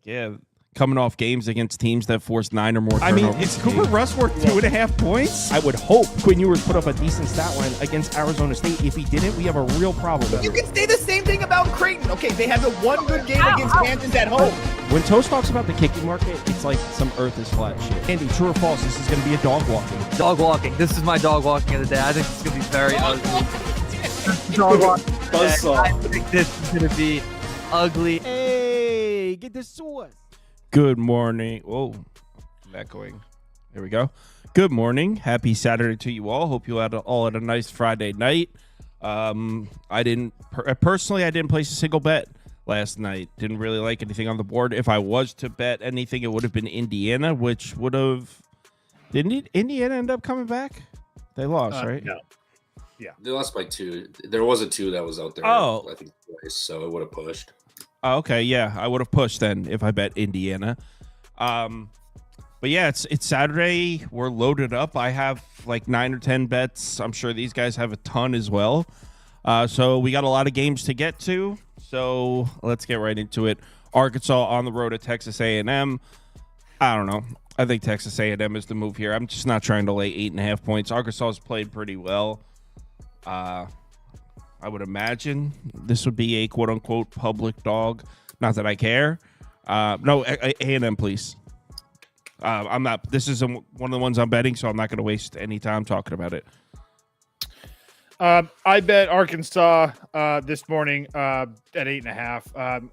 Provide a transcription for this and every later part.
Yeah, coming off games against teams that force 9 or more turnovers. I mean, is Cooper Rush worth 2.5 points? I would hope Quinn Ewers put up a decent stat line against Arizona State. If he didn't, we have a real problem. You can say the same thing about Creighton. Okay, they had the one good game against Kansas at home. When Toast talks about the kicking market, it's like some earth is flat shit. Andy, true or false, this is going to be a dog walking. Dog walking. This is my dog walking of the day. I think it's going to be very ugly. Dog walking. I think this is going to be ugly. Hey, get the sauce. Good morning. Whoa, I'm echoing. There we go. Good morning. Happy Saturday to you all. Hope you all had a nice Friday night. I didn't place a single bet last night. Didn't really like anything on the board. If I was to bet anything, it would have been Indiana, which would have... Didn't Indiana end up coming back? They lost, right? No. Yeah. They lost by 2. There was a 2 that was out there. Oh. I think twice, so it would have pushed. Oh, okay, yeah. I would have pushed then if I bet Indiana. But yeah, it's Saturday. We're loaded up. I have like 9 or 10 bets. I'm sure these guys have a ton as well. So we got a lot of games to get to. So let's get right into it. Arkansas on the road at Texas A&M. I don't know. I think Texas A&M is the move here. I'm just not trying to lay 8.5 points. Arkansas has played pretty well. I would imagine this would be a quote-unquote public dog. Not that I care. No, A&M, please. I'm not. This isn't one of the ones I'm betting, so I'm not going to waste any time talking about it. I bet Arkansas this morning at 8.5.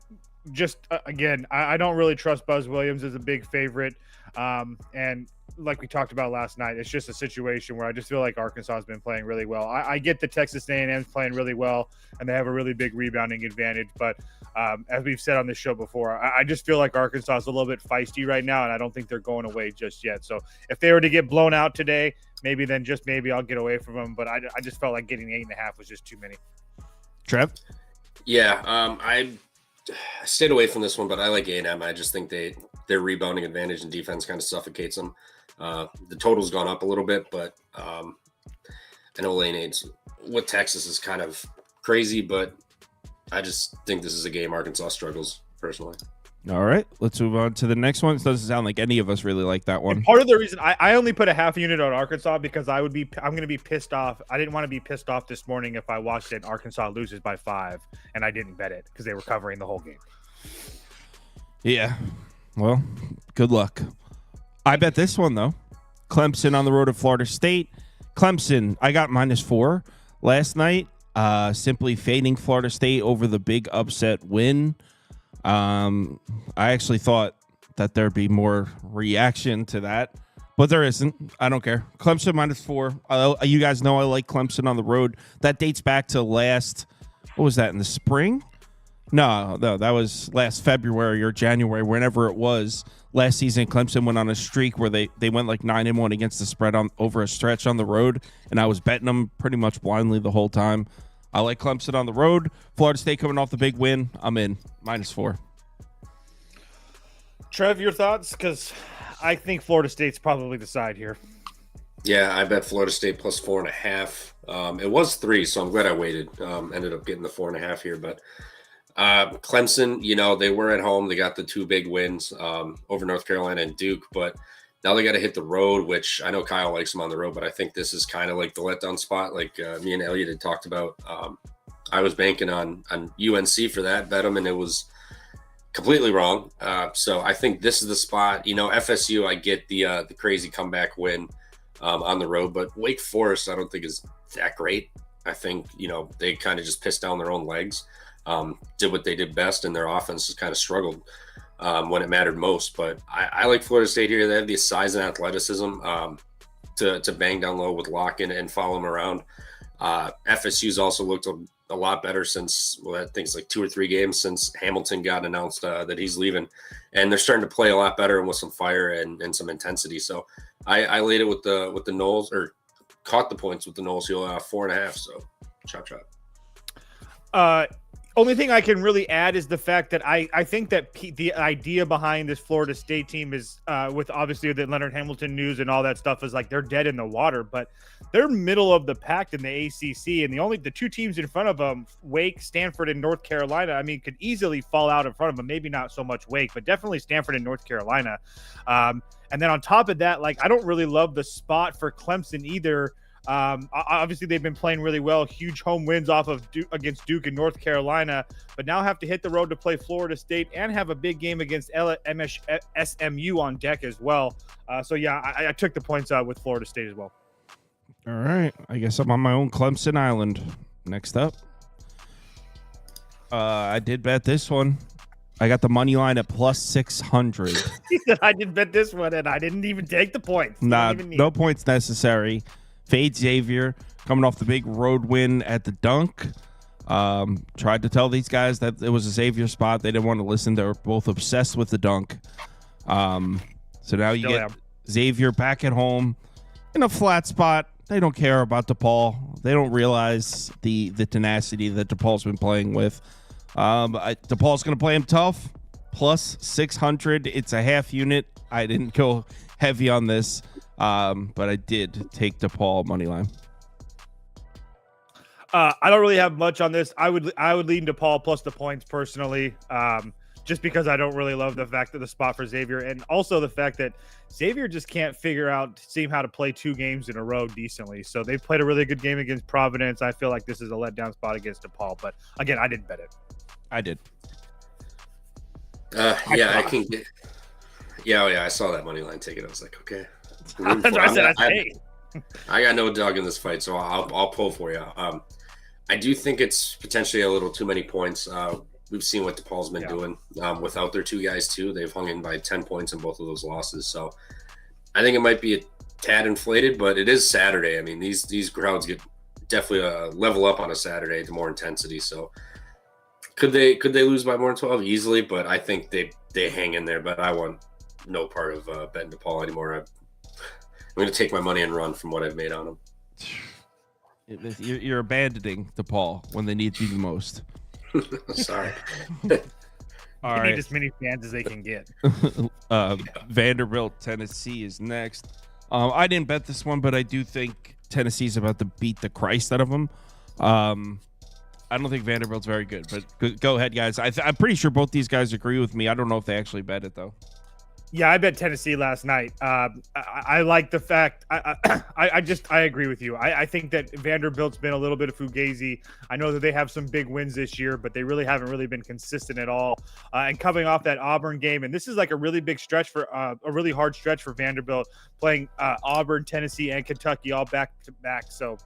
Again, I don't really trust Buzz Williams as a big favorite. And like we talked about last night, it's just a situation where I just feel like Arkansas has been playing really well. I get the Texas A&M playing really well, and they have a really big rebounding advantage. But as we've said on this show before, I just feel like Arkansas is a little bit feisty right now, and I don't think they're going away just yet. So if they were to get blown out today, maybe I'll get away from them. But I just felt like getting 8.5 was just too many. Trev? Yeah, I stayed away from this one, but I like A&M. I just think their rebounding advantage and defense kind of suffocates them. The total's gone up a little bit, but I know Lane 8's with Texas is kind of crazy, but I just think this is a game Arkansas struggles personally. All right, let's move on to the next one. It doesn't sound like any of us really like that one. And part of the reason I only put a half unit on Arkansas because I'm going to be pissed off. I didn't want to be pissed off this morning if I watched it and Arkansas loses by 5 and I didn't bet it because they were covering the whole game. Yeah, well, good luck. I bet this one, though. Clemson on the road at Florida State. Clemson, I got -4 last night, simply fading Florida State over the big upset win. I actually thought that there'd be more reaction to that, but there isn't. I don't care. Clemson -4. You guys know I like Clemson on the road. That dates back to what was that, in the spring? No, that was last February or January, whenever it was. Last season, Clemson went on a streak where they went like 9-1 against the spread over a stretch on the road, and I was betting them pretty much blindly the whole time. I like Clemson on the road. Florida State coming off the big win. I'm in -4. Trev, your thoughts? Because I think Florida State's probably the side here. Yeah, I bet Florida State plus 4.5. It was 3, so I'm glad I waited. Ended up getting the 4.5 here, but Clemson, they were at home. They got the 2 big wins over North Carolina and Duke, but now they got to hit the road, which I know Kyle likes them on the road, but I think this is kind of like the letdown spot, like me and Elliot had talked about. I was banking on UNC for that, bet them, and it was completely wrong. So I think this is the spot. FSU, I get the crazy comeback win on the road, but Wake Forest I don't think is that great. I think, they kind of just pissed down their own legs. Did what they did best, and their offense has kind of struggled when it mattered most. But I like Florida State here. They have the size and athleticism to bang down low with Lock and follow them around. FSU's also looked a lot better since, I think it's like 2 or 3 games since Hamilton got announced that he's leaving. And they're starting to play a lot better and with some fire and some intensity. So I laid it with the Noles, or caught the points with the Noles. You'll 4.5. So chop. Only thing I can really add is the fact that I think that the idea behind this Florida State team is with obviously the Leonard Hamilton news and all that stuff is like they're dead in the water, but they're middle of the pack in the ACC, and the two teams in front of them, Wake, Stanford, and North Carolina, I mean, could easily fall out in front of them. Maybe not so much Wake, but definitely Stanford and North Carolina. And then on top of that, like I don't really love the spot for Clemson either. Obviously they've been playing really well, huge home wins off of against Duke and North Carolina, but now have to hit the road to play Florida State and have a big game against SMU on deck as well. So yeah, I took the points out with Florida State as well. All right, I guess I'm on my own Clemson Island. Next up, I did bet this one. I got the money line at plus 600. He said I did bet this one and I didn't even take the points. No points necessary. Fade Xavier coming off the big road win at the Dunk. Tried to tell these guys that it was a Xavier spot. They didn't want to listen. They were both obsessed with the Dunk. So now you get Xavier back at home in a flat spot. They don't care about Depaul. They don't realize the tenacity that Depaul's been playing with. Depaul's going to play him tough. Plus 600. It's a half unit. I didn't go heavy on this. But I did take DePaul money line. I don't really have much on this. I would lean DePaul plus the points personally, just because I don't really love the fact that the spot for Xavier, and also the fact that Xavier just can't seem how to play two games in a row decently. So they've played a really good game against Providence. I feel like this is a letdown spot against DePaul, but again, I didn't bet it. I did. I can get. Yeah, I saw that money line ticket. I was like, okay. That's what I said. I got no dog in this fight, so I'll pull for you. I do think it's potentially a little too many points. We've seen what DePaul's been doing without their two guys too. They've hung in by 10 points in both of those losses. So I think it might be a tad inflated, but it is Saturday. I mean, these crowds get definitely a level up on a Saturday to more intensity. So could they lose by more than 12 easily? But I think they hang in there. But I want no part of betting DePaul anymore. I'm going to take my money and run from what I've made on them. You're abandoning DePaul when they need you the most. Sorry. All right. Need as many fans as they can get. Vanderbilt, Tennessee is next. I didn't bet this one, but I do think Tennessee's about to beat the Christ out of them. I don't think Vanderbilt's very good, but go ahead, guys. I'm pretty sure both these guys agree with me. I don't know if they actually bet it, though. Yeah, I bet Tennessee last night. I like the fact. I agree with you. I think that Vanderbilt's been a little bit of fugazi. I know that they have some big wins this year, but they really haven't been consistent at all. And coming off that Auburn game, and this is like a really big stretch for a really hard stretch for Vanderbilt, playing Auburn, Tennessee, and Kentucky all back to back. So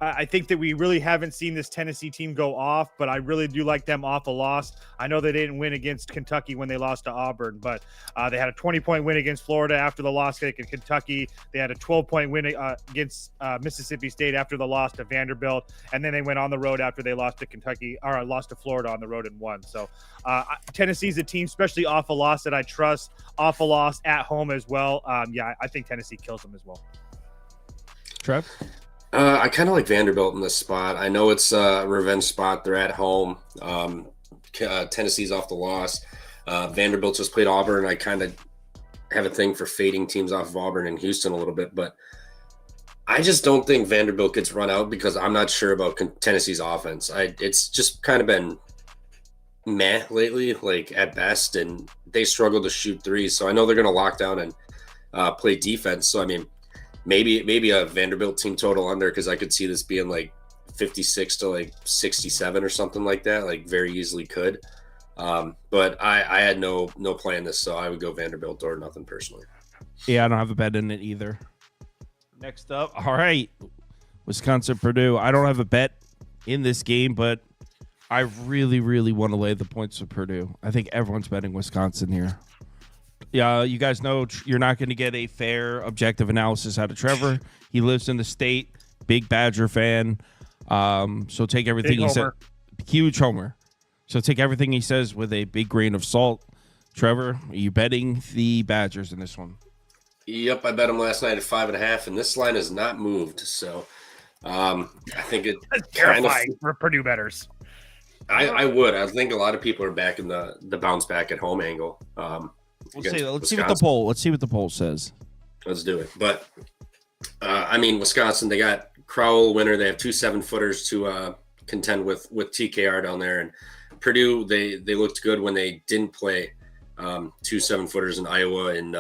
I think that we really haven't seen this Tennessee team go off, but I really do like them off a loss. I know they didn't win against Kentucky when they lost to Auburn, but they had a 20-point win against Florida after the loss to Kentucky. They had a 12-point win against Mississippi State after the loss to Vanderbilt, and then they went on the road after they lost to Kentucky, or lost to Florida on the road and won. So Tennessee's a team, especially off a loss, that I trust, off a loss at home as well. I think Tennessee kills them as well. Trev? I kind of like Vanderbilt in this spot. I know it's a revenge spot. They're at home. Tennessee's off the loss. Vanderbilt just played Auburn. I kind of have a thing for fading teams off of Auburn and Houston a little bit, but I just don't think Vanderbilt gets run out because I'm not sure about Tennessee's offense. It's just kind of been meh lately, like at best, and they struggle to shoot threes. So I know they're going to lock down and play defense. So, I mean, maybe a Vanderbilt team total under, because I could see this being like 56 to like 67 or something like that, like very easily could. But I had no play in this, so I would go Vanderbilt or nothing personally. Yeah, I don't have a bet in it either. Next up, all right, Wisconsin, Purdue. I don't have a bet in this game, but I really, really want to lay the points for Purdue. I think everyone's betting Wisconsin here. Yeah, you guys know you're not going to get a fair, objective analysis out of Trevor. He lives in the state, big Badger fan. So take everything he said. Huge homer. So take everything he says with a big grain of salt. Trevor, are you betting the Badgers in this one? Yep, I bet them last night at 5.5, and this line has not moved. So I think it's terrifying for Purdue bettors. I would. I think a lot of people are back in the bounce back at home angle. Let's see what the poll says. Let's do it. But I mean, Wisconsin, they got Crowell winner. They have 2 7-footers to contend with TKR down there, and Purdue, they looked good when they didn't play 2 7-footers in Iowa and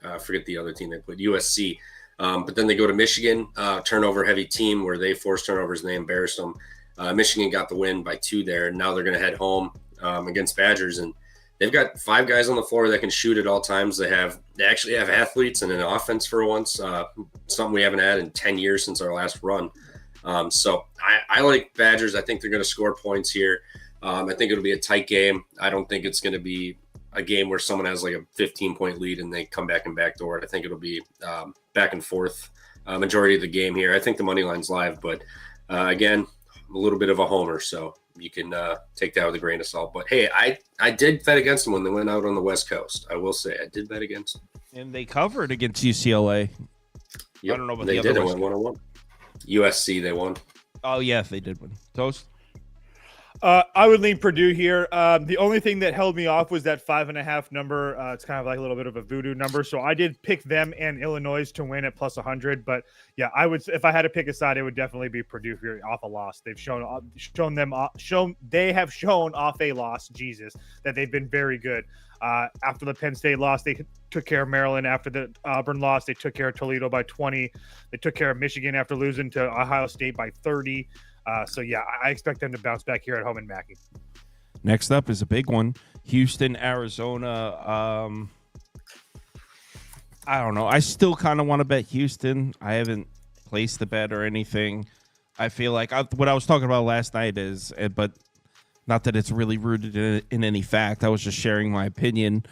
I forget the other team they played, USC. But then they go to Michigan, turnover heavy team where they forced turnovers and they embarrassed them. Michigan got the win by 2 there, and now they're going to head home against Badgers, and they've got 5 guys on the floor that can shoot at all times. They actually have athletes and an offense for once, something we haven't had in 10 years since our last run. So I like Badgers. I think they're going to score points here. I think it'll be a tight game. I don't think it's going to be a game where someone has like a 15-point lead and they come back and backdoor it. I think it'll be back and forth majority of the game here. I think the money line's live, but again, a little bit of a homer, so you can take that with a grain of salt. But hey, I did bet against them when they went out on the West Coast. I will say I did bet against them. And they covered against UCLA. Yep. I don't know about they the did. other It went 1-1. USC, they won. Oh, yeah, they did win. Toast? I would lean Purdue here. The only thing that held me off was that 5.5 number. It's kind of like a little bit of a voodoo number. So I did pick them and Illinois to win at plus 100. But yeah, I would, if I had to pick a side, it would definitely be Purdue here off a loss. They've shown off a loss, Jesus, that they've been very good. After the Penn State loss, they took care of Maryland. After the Auburn loss, they took care of Toledo by 20. They took care of Michigan after losing to Ohio State by 30. So, yeah, I expect them to bounce back here at home in Mackey. Next up is a big one. Houston, Arizona. I don't know. I still kind of want to bet Houston. I haven't placed the bet or anything. I feel like what I was talking about last night is, but not that it's really rooted in any fact. I was just sharing my opinion.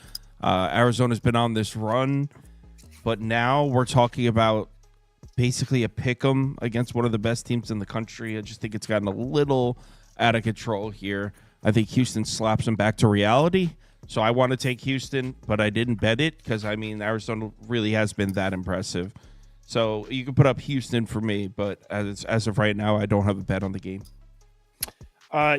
Arizona's been on this run, but now we're talking about basically a pick 'em against one of the best teams in the country. I just think it's gotten a little out of control here. I think Houston slaps them back to reality. So I want to take Houston, but I didn't bet it because, I mean, Arizona really has been that impressive. So you can put up Houston for me, but as of right now, I don't have a bet on the game.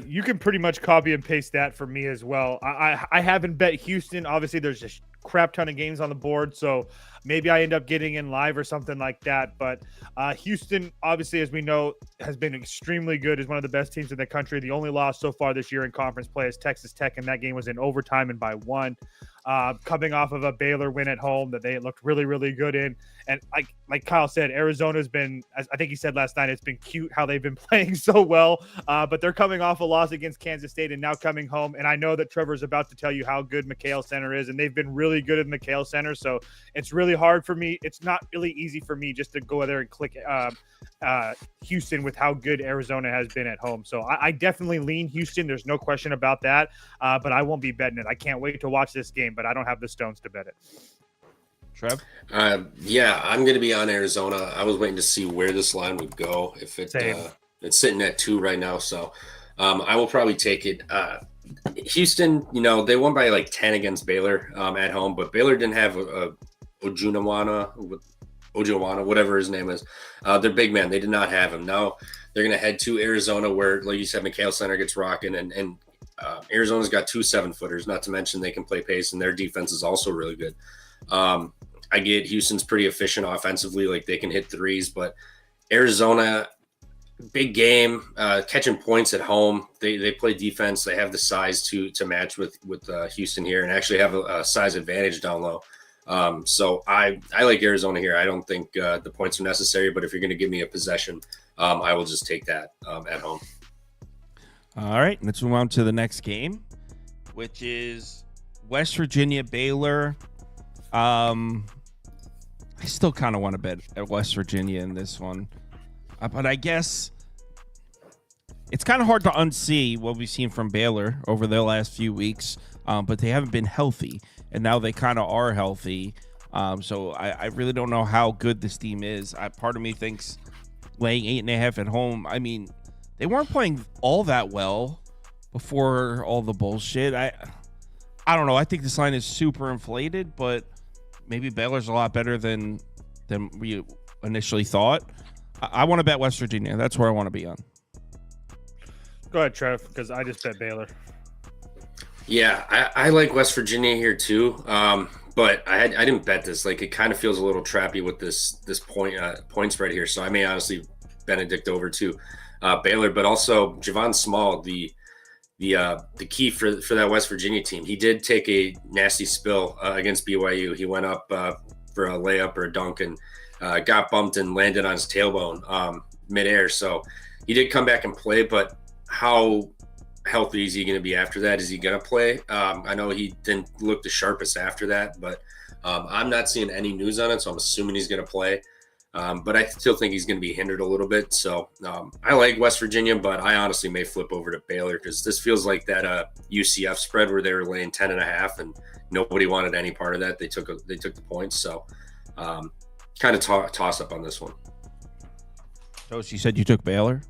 You can pretty much copy and paste that for me as well. I haven't bet Houston. Obviously, there's a crap ton of games on the board, so maybe I end up getting in live or something like that. But Houston, obviously, as we know, has been extremely good. Is one of the best teams in the country. The only loss so far this year in conference play is Texas Tech, and that game was in overtime and by 1. Coming off of a Baylor win at home that they looked really, really good in. And like Kyle said, Arizona's been, I think he said last night, it's been cute how they've been playing so well. But they're coming off a loss against Kansas State and now coming home. And I know that Trevor's about to tell you how good McHale Center is, and they've been really good at McHale Center. So it's really hard for me. It's not really easy for me just to go there and click Houston with how good Arizona has been at home. So I definitely lean Houston. There's no question about that. But I won't be betting it. I can't wait to watch this game, but I don't have the stones to bet it. Trev? Yeah, I'm going to be on Arizona. I was waiting to see where this line would go. If it's sitting at 2 right now, so I will probably take it. Houston, they won by like 10 against Baylor at home, but Baylor didn't have Ojuawana, whatever his name is. Their big man. They did not have him. Now they're going to head to Arizona where, like you said, McHale Center gets rocking, and Arizona's got 2 7-footers, not to mention they can play pace, and their defense is also really good. I get Houston's pretty efficient offensively, like they can hit threes, but Arizona, big game, catching points at home. They play defense. They have the size to match with Houston here, and actually have a size advantage down low. So I like Arizona here. I don't think the points are necessary, but if you're going to give me a possession, I will just take that at home. All right, let's move on to the next game, which is West Virginia Baylor. I still kind of want to bet at West Virginia in this one, but I guess it's kind of hard to unsee what we've seen from Baylor over the last few weeks, but they haven't been healthy, and now they kind of are healthy. So I really don't know how good this team is. Part of me thinks laying 8.5 at home. I mean, they weren't playing all that well before all the bullshit. I don't know. I think this line is super inflated, but maybe Baylor's a lot better than we initially thought. I want to bet West Virginia. That's where I want to be on. Go ahead, Trev, because I just bet Baylor. Yeah, I like West Virginia here too. But I didn't bet this. Like, it kind of feels a little trappy with this point spread here. So I may honestly Benedict over to Baylor, but also Javon Small, the key for that West Virginia team. He did take a nasty spill against BYU. He went up for a layup or a dunk and got bumped and landed on his tailbone midair. So he did come back and play, but how healthy is he going to be after that? Is he going to play? I know he didn't look the sharpest after that, but I'm not seeing any news on it, so I'm assuming he's going to play. But I still think he's going to be hindered a little bit. So I like West Virginia, but I honestly may flip over to Baylor because this feels like that UCF spread where they were laying 10.5 and nobody wanted any part of that. They took the points. So kind of toss up on this one. So you said you took Baylor?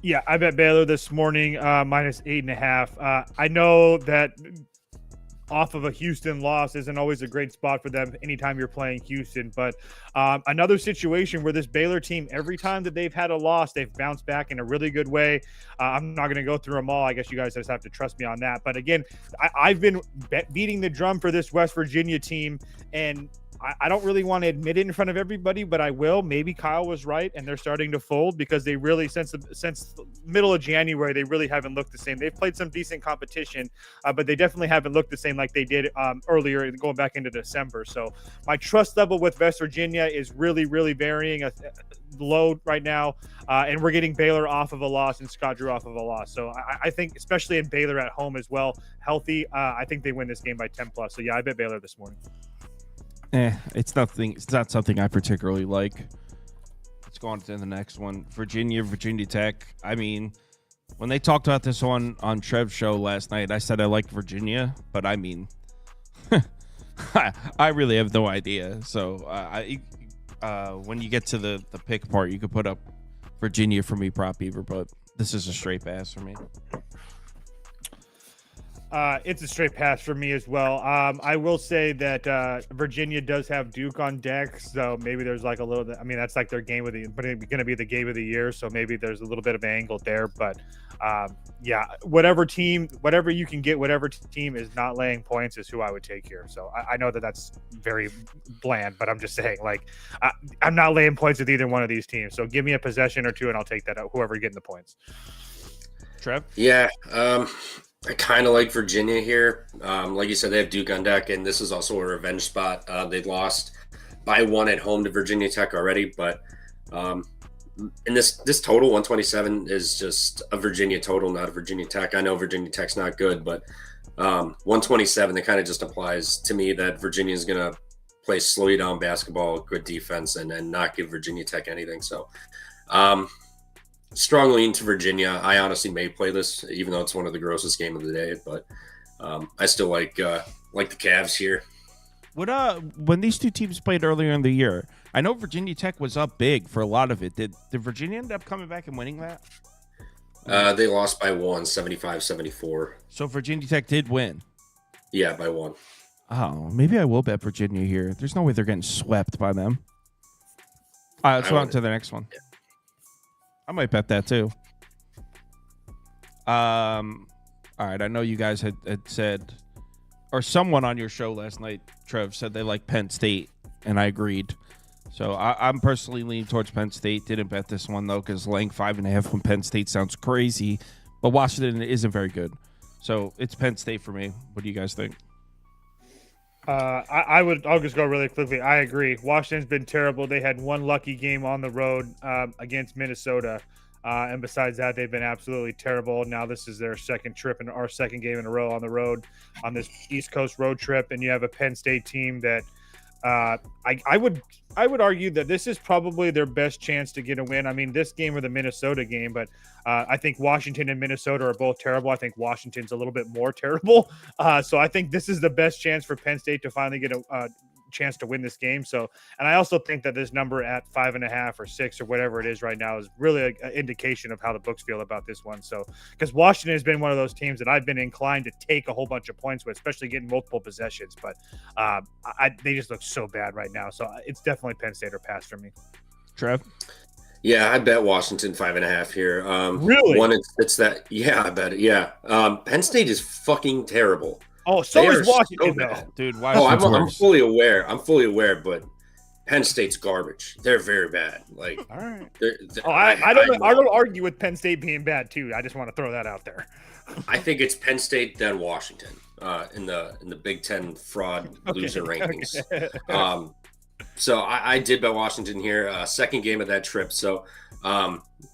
Yeah, I bet Baylor this morning, minus 8.5. I know that off of a Houston loss isn't always a great spot for them anytime you're playing Houston, but another situation where this Baylor team, every time that they've had a loss, they've bounced back in a really good way. I'm not going to go through them all. I guess you guys just have to trust me on that. But again, I've been beating the drum for this West Virginia team, and I don't really want to admit it in front of everybody, but I will. Maybe Kyle was right, and they're starting to fold because they really, since the middle of January, they really haven't looked the same. They've played some decent competition, but they definitely haven't looked the same like they did earlier, going back into December. So my trust level with West Virginia is really, really varying low right now, and we're getting Baylor off of a loss and Scott Drew off of a loss. So I think, especially in Baylor at home as well, healthy, I think they win this game by 10+. So yeah, I bet Baylor this morning. It's nothing. It's not something I particularly like. Let's go on to the next one. Virginia Tech. I mean, when they talked about this on Trev's show last night, I said I liked Virginia, but I mean, I really have no idea. So when you get to the pick part, you could put up Virginia for me, prop beaver, but this is a straight pass for me. It's a straight pass for me as well. I will say that Virginia does have Duke on deck, so maybe there's like a little bit. I mean, that's like their game of the, but it's going to be the game of the year, so maybe there's a little bit of an angle there. But yeah, whatever you can get, whatever team is not laying points is who I would take here. So I know that that's very bland, but I'm just saying, like, I'm not laying points with either one of these teams. So give me a possession or two, and I'll take that out. Whoever getting the points. Trev? Yeah. I kind of like Virginia here. Like you said, they have Duke on deck, and this is also a revenge spot. They lost by 1 at home to Virginia Tech already, but and this total 127 is just a Virginia total, not a Virginia Tech. I know Virginia Tech's not good, but 127, that kind of just applies to me that Virginia is going to play slow down basketball, good defense, and not give Virginia Tech anything. So strong lean to Virginia. I honestly may play this, even though it's one of the grossest game of the day. But I still like the Cavs here. When these two teams played earlier in the year, I know Virginia Tech was up big for a lot of it. Did Virginia end up coming back and winning that? They lost by 1, 75-74. So Virginia Tech did win. Yeah, by 1. Oh, maybe I will bet Virginia here. There's no way they're getting swept by them. All right, let's go on to the next one. Yeah. I might bet that too. All right. I know you guys had said, or someone on your show last night, Trev, said they like Penn State, and I agreed. So I'm personally leaning towards Penn State. Didn't bet this one though, because laying 5.5 from Penn State sounds crazy, but Washington isn't very good. So it's Penn State for me. What do you guys think? I'll just go really quickly. I agree. Washington's been terrible. They had one lucky game on the road against Minnesota. And besides that, they've been absolutely terrible. Now this is their second trip and our second game in a row on the road on this East Coast road trip. And you have a Penn State team that I would argue that this is probably their best chance to get a win. I mean, this game or the Minnesota game, but I think Washington and Minnesota are both terrible. I think Washington's a little bit more terrible. So I think this is the best chance for Penn State to finally get a chance to win this game. So, and I also think that this number at 5.5 or 6 or whatever it is right now is really an indication of how the books feel about this one. So, because Washington has been one of those teams that I've been inclined to take a whole bunch of points with, especially getting multiple possessions, but they just look so bad right now. So it's definitely Penn State or pass for me. Trev? Yeah, I bet Washington 5.5 here. Really? One, it's that. Yeah, I bet it. Yeah. Penn State is fucking terrible. Oh, so They is are so Washington, though. bad. Dude, Oh, Washington's I'm worse. fully aware. I'm fully aware, but Penn State's garbage. They're very bad. Like, All right. they're, Oh, I don't argue with Penn State being bad too. I just want to throw that out there. I think it's Penn State then Washington in the Big Ten fraud loser rankings. So I did bet Washington here, second game of that trip. So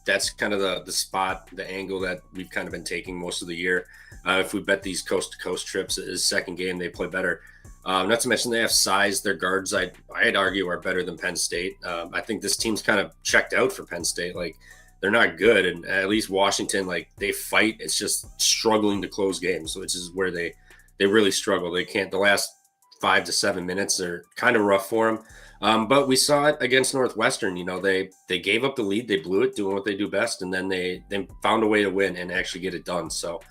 that's kind of the spot, the angle that we've kind of been taking most of the year. If we bet these coast to coast trips, is second game they play better. Not to mention they have size. Their guards, I'd argue, are better than Penn State. I think this team's kind of checked out for Penn State. Like, they're not good, and at least Washington, like, they fight. It's just struggling to close games, which is where they really struggle. They can't. The last 5 to 7 minutes are kind of rough for them. But we saw it against Northwestern. You know, they gave up the lead, they blew it, doing what they do best, and then they found a way to win and actually get it done. So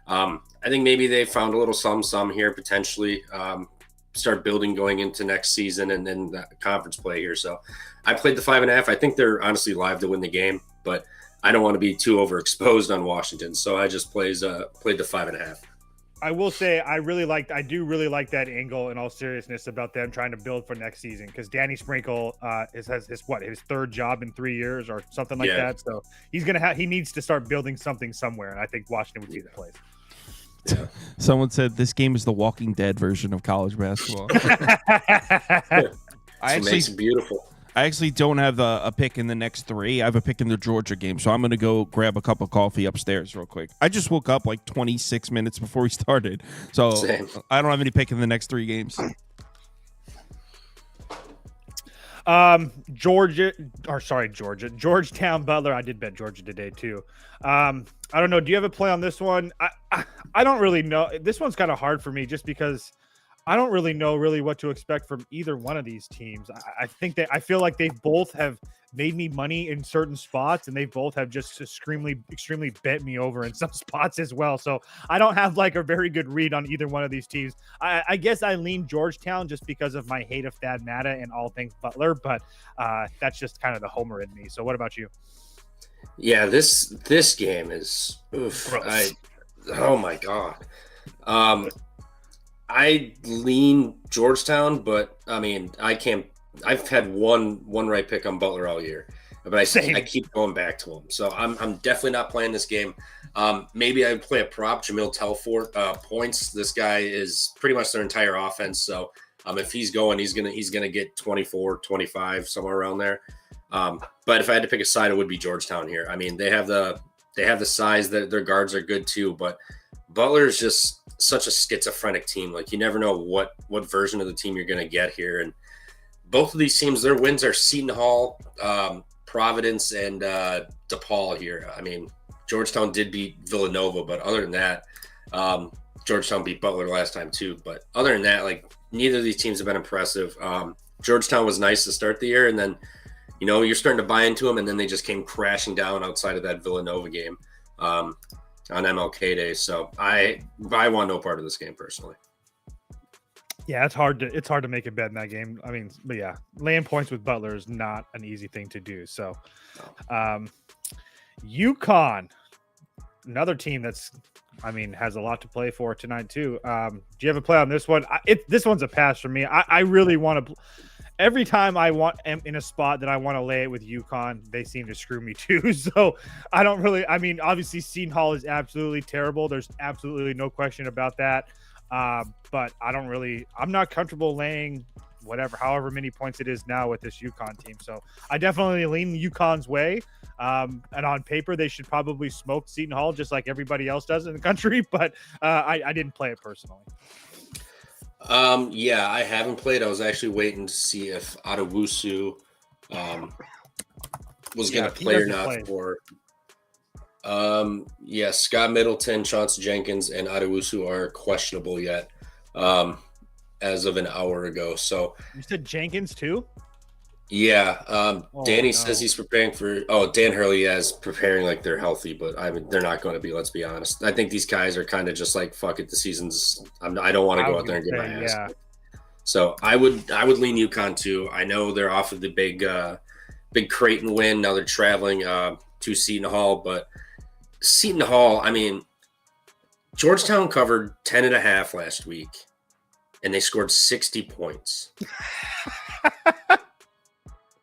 I think maybe they found a little some here potentially. Start building going into next season and then the conference play here. So I played the 5.5. I think they're honestly live to win the game, but I don't want to be too overexposed on Washington. So I just played the 5.5. I will say I do really like that angle in all seriousness about them trying to build for next season, because Danny Sprinkle has his third job in 3 years or something like that. So he needs to start building something somewhere, and I think Washington would be the place. Yeah. Someone said this game is the Walking Dead version of college basketball. Makes it beautiful. I actually don't have a pick in the next 3. I have a pick in the Georgia game, so I'm going to go grab a cup of coffee upstairs real quick. I just woke up like 26 minutes before we started, so Same. I don't have any pick in the next 3 games. Georgetown, Butler. I did bet Georgia today too. I don't know. Do you have a play on this one? I don't really know. This one's kind of hard for me just because I don't really know what to expect from either one of these teams. I feel like they both have made me money in certain spots, and they both have just extremely bent me over in some spots as well. So I don't have like a very good read on either one of these teams. I guess I lean Georgetown just because of my hate of Thad Matta and all things Butler, but that's just kind of the homer in me. So what about you? Yeah, this game is oh my God. I lean Georgetown, but I mean, I've had one right pick on Butler all year, but I keep going back to him. So I'm definitely not playing this game. Maybe I play a prop, Jamil Telfort points. This guy is pretty much their entire offense. So if he's going, he's gonna get 24, 25, somewhere around there. But if I had to pick a side, it would be Georgetown here. I mean, they have the size, that their guards are good too, but Butler is just such a schizophrenic team. Like, you never know what version of the team you're going to get here. And both of these teams, their wins are Seton Hall, Providence, and DePaul here. I mean, Georgetown did beat Villanova, but other than that, Georgetown beat Butler last time too. But other than that, like, neither of these teams have been impressive. Georgetown was nice to start the year, and then, you know, you're starting to buy into them, and then they just came crashing down outside of that Villanova game on MLK Day. So I want no part of this game personally. Yeah, it's hard to make a bet in that game. I mean, but yeah, laying points with Butler is not an easy thing to do. So UConn, another team that's, I mean, has a lot to play for tonight too. Do you have a play on this one? This one's a pass for me. I really want to. Every time am in a spot that I want to lay it with UConn, they seem to screw me too. So I don't really. I mean, obviously, Seton Hall is absolutely terrible. There's absolutely no question about that. But I'm not comfortable laying however many points it is now with this UConn team. So I definitely lean UConn's way. And on paper, they should probably smoke Seton Hall just like everybody else does in the country. But I didn't play it personally. Yeah, I haven't played. I was actually waiting to see if Adewusu was going to play or not for. Scott Middleton, Chauncey Jenkins, and Adewusu are questionable yet as of an hour ago. So you said Jenkins too? Yeah. Danny says he's preparing for. Oh, Dan Hurley is preparing like they're healthy, but I mean they're not going to be. Let's be honest. I think these guys are kind of just like, fuck it. The season's. I don't want to go out there and get my ass. Yeah. So I would lean UConn too. I know they're off of the big big Creighton win. Now they're traveling to Seton Hall, but Seton Hall, I mean, Georgetown covered 10.5 last week, and they scored 60 points.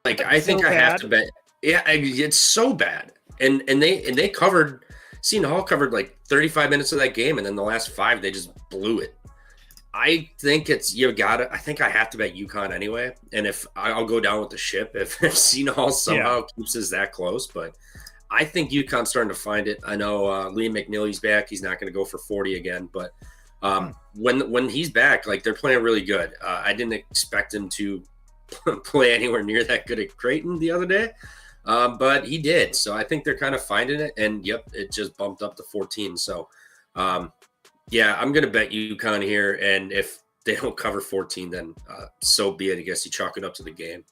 Like, I think I have to bet. Yeah, it's so bad. And they covered, Seton Hall covered like 35 minutes of that game, and then the last 5 they just blew it. I think I think I have to bet UConn anyway. And if I'll go down with the ship if Seton Hall somehow keeps us that close, but I think UConn's starting to find it. I know Liam McNeely's back. He's not going to go for 40 again, but when he's back, like, they're playing really good. I didn't expect him to play anywhere near that good at Creighton the other day, but he did. So I think they're kind of finding it, and it just bumped up to 14. So yeah, I'm going to bet UConn here, and if they don't cover 14, then so be it. I guess you chalk it up to the game.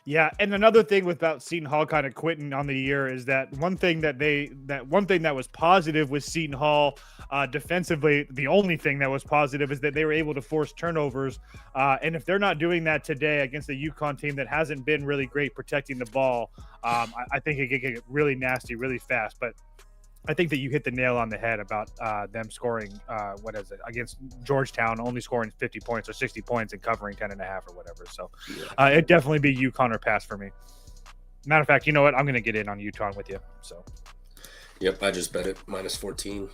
Yeah, and another thing about Seton Hall kind of quitting on the year is that one thing that was positive with Seton Hall defensively. The only thing that was positive is that they were able to force turnovers, and if they're not doing that today against the UConn team that hasn't been really great protecting the ball, I think it could get really nasty really fast. But I think that you hit the nail on the head about them scoring, against Georgetown, only scoring 50 points or 60 points and covering 10.5 or whatever. So it'd definitely be UConn or pass for me. Matter of fact, you know what? I'm going to get in on UConn with you. So, yep, I just bet it -14.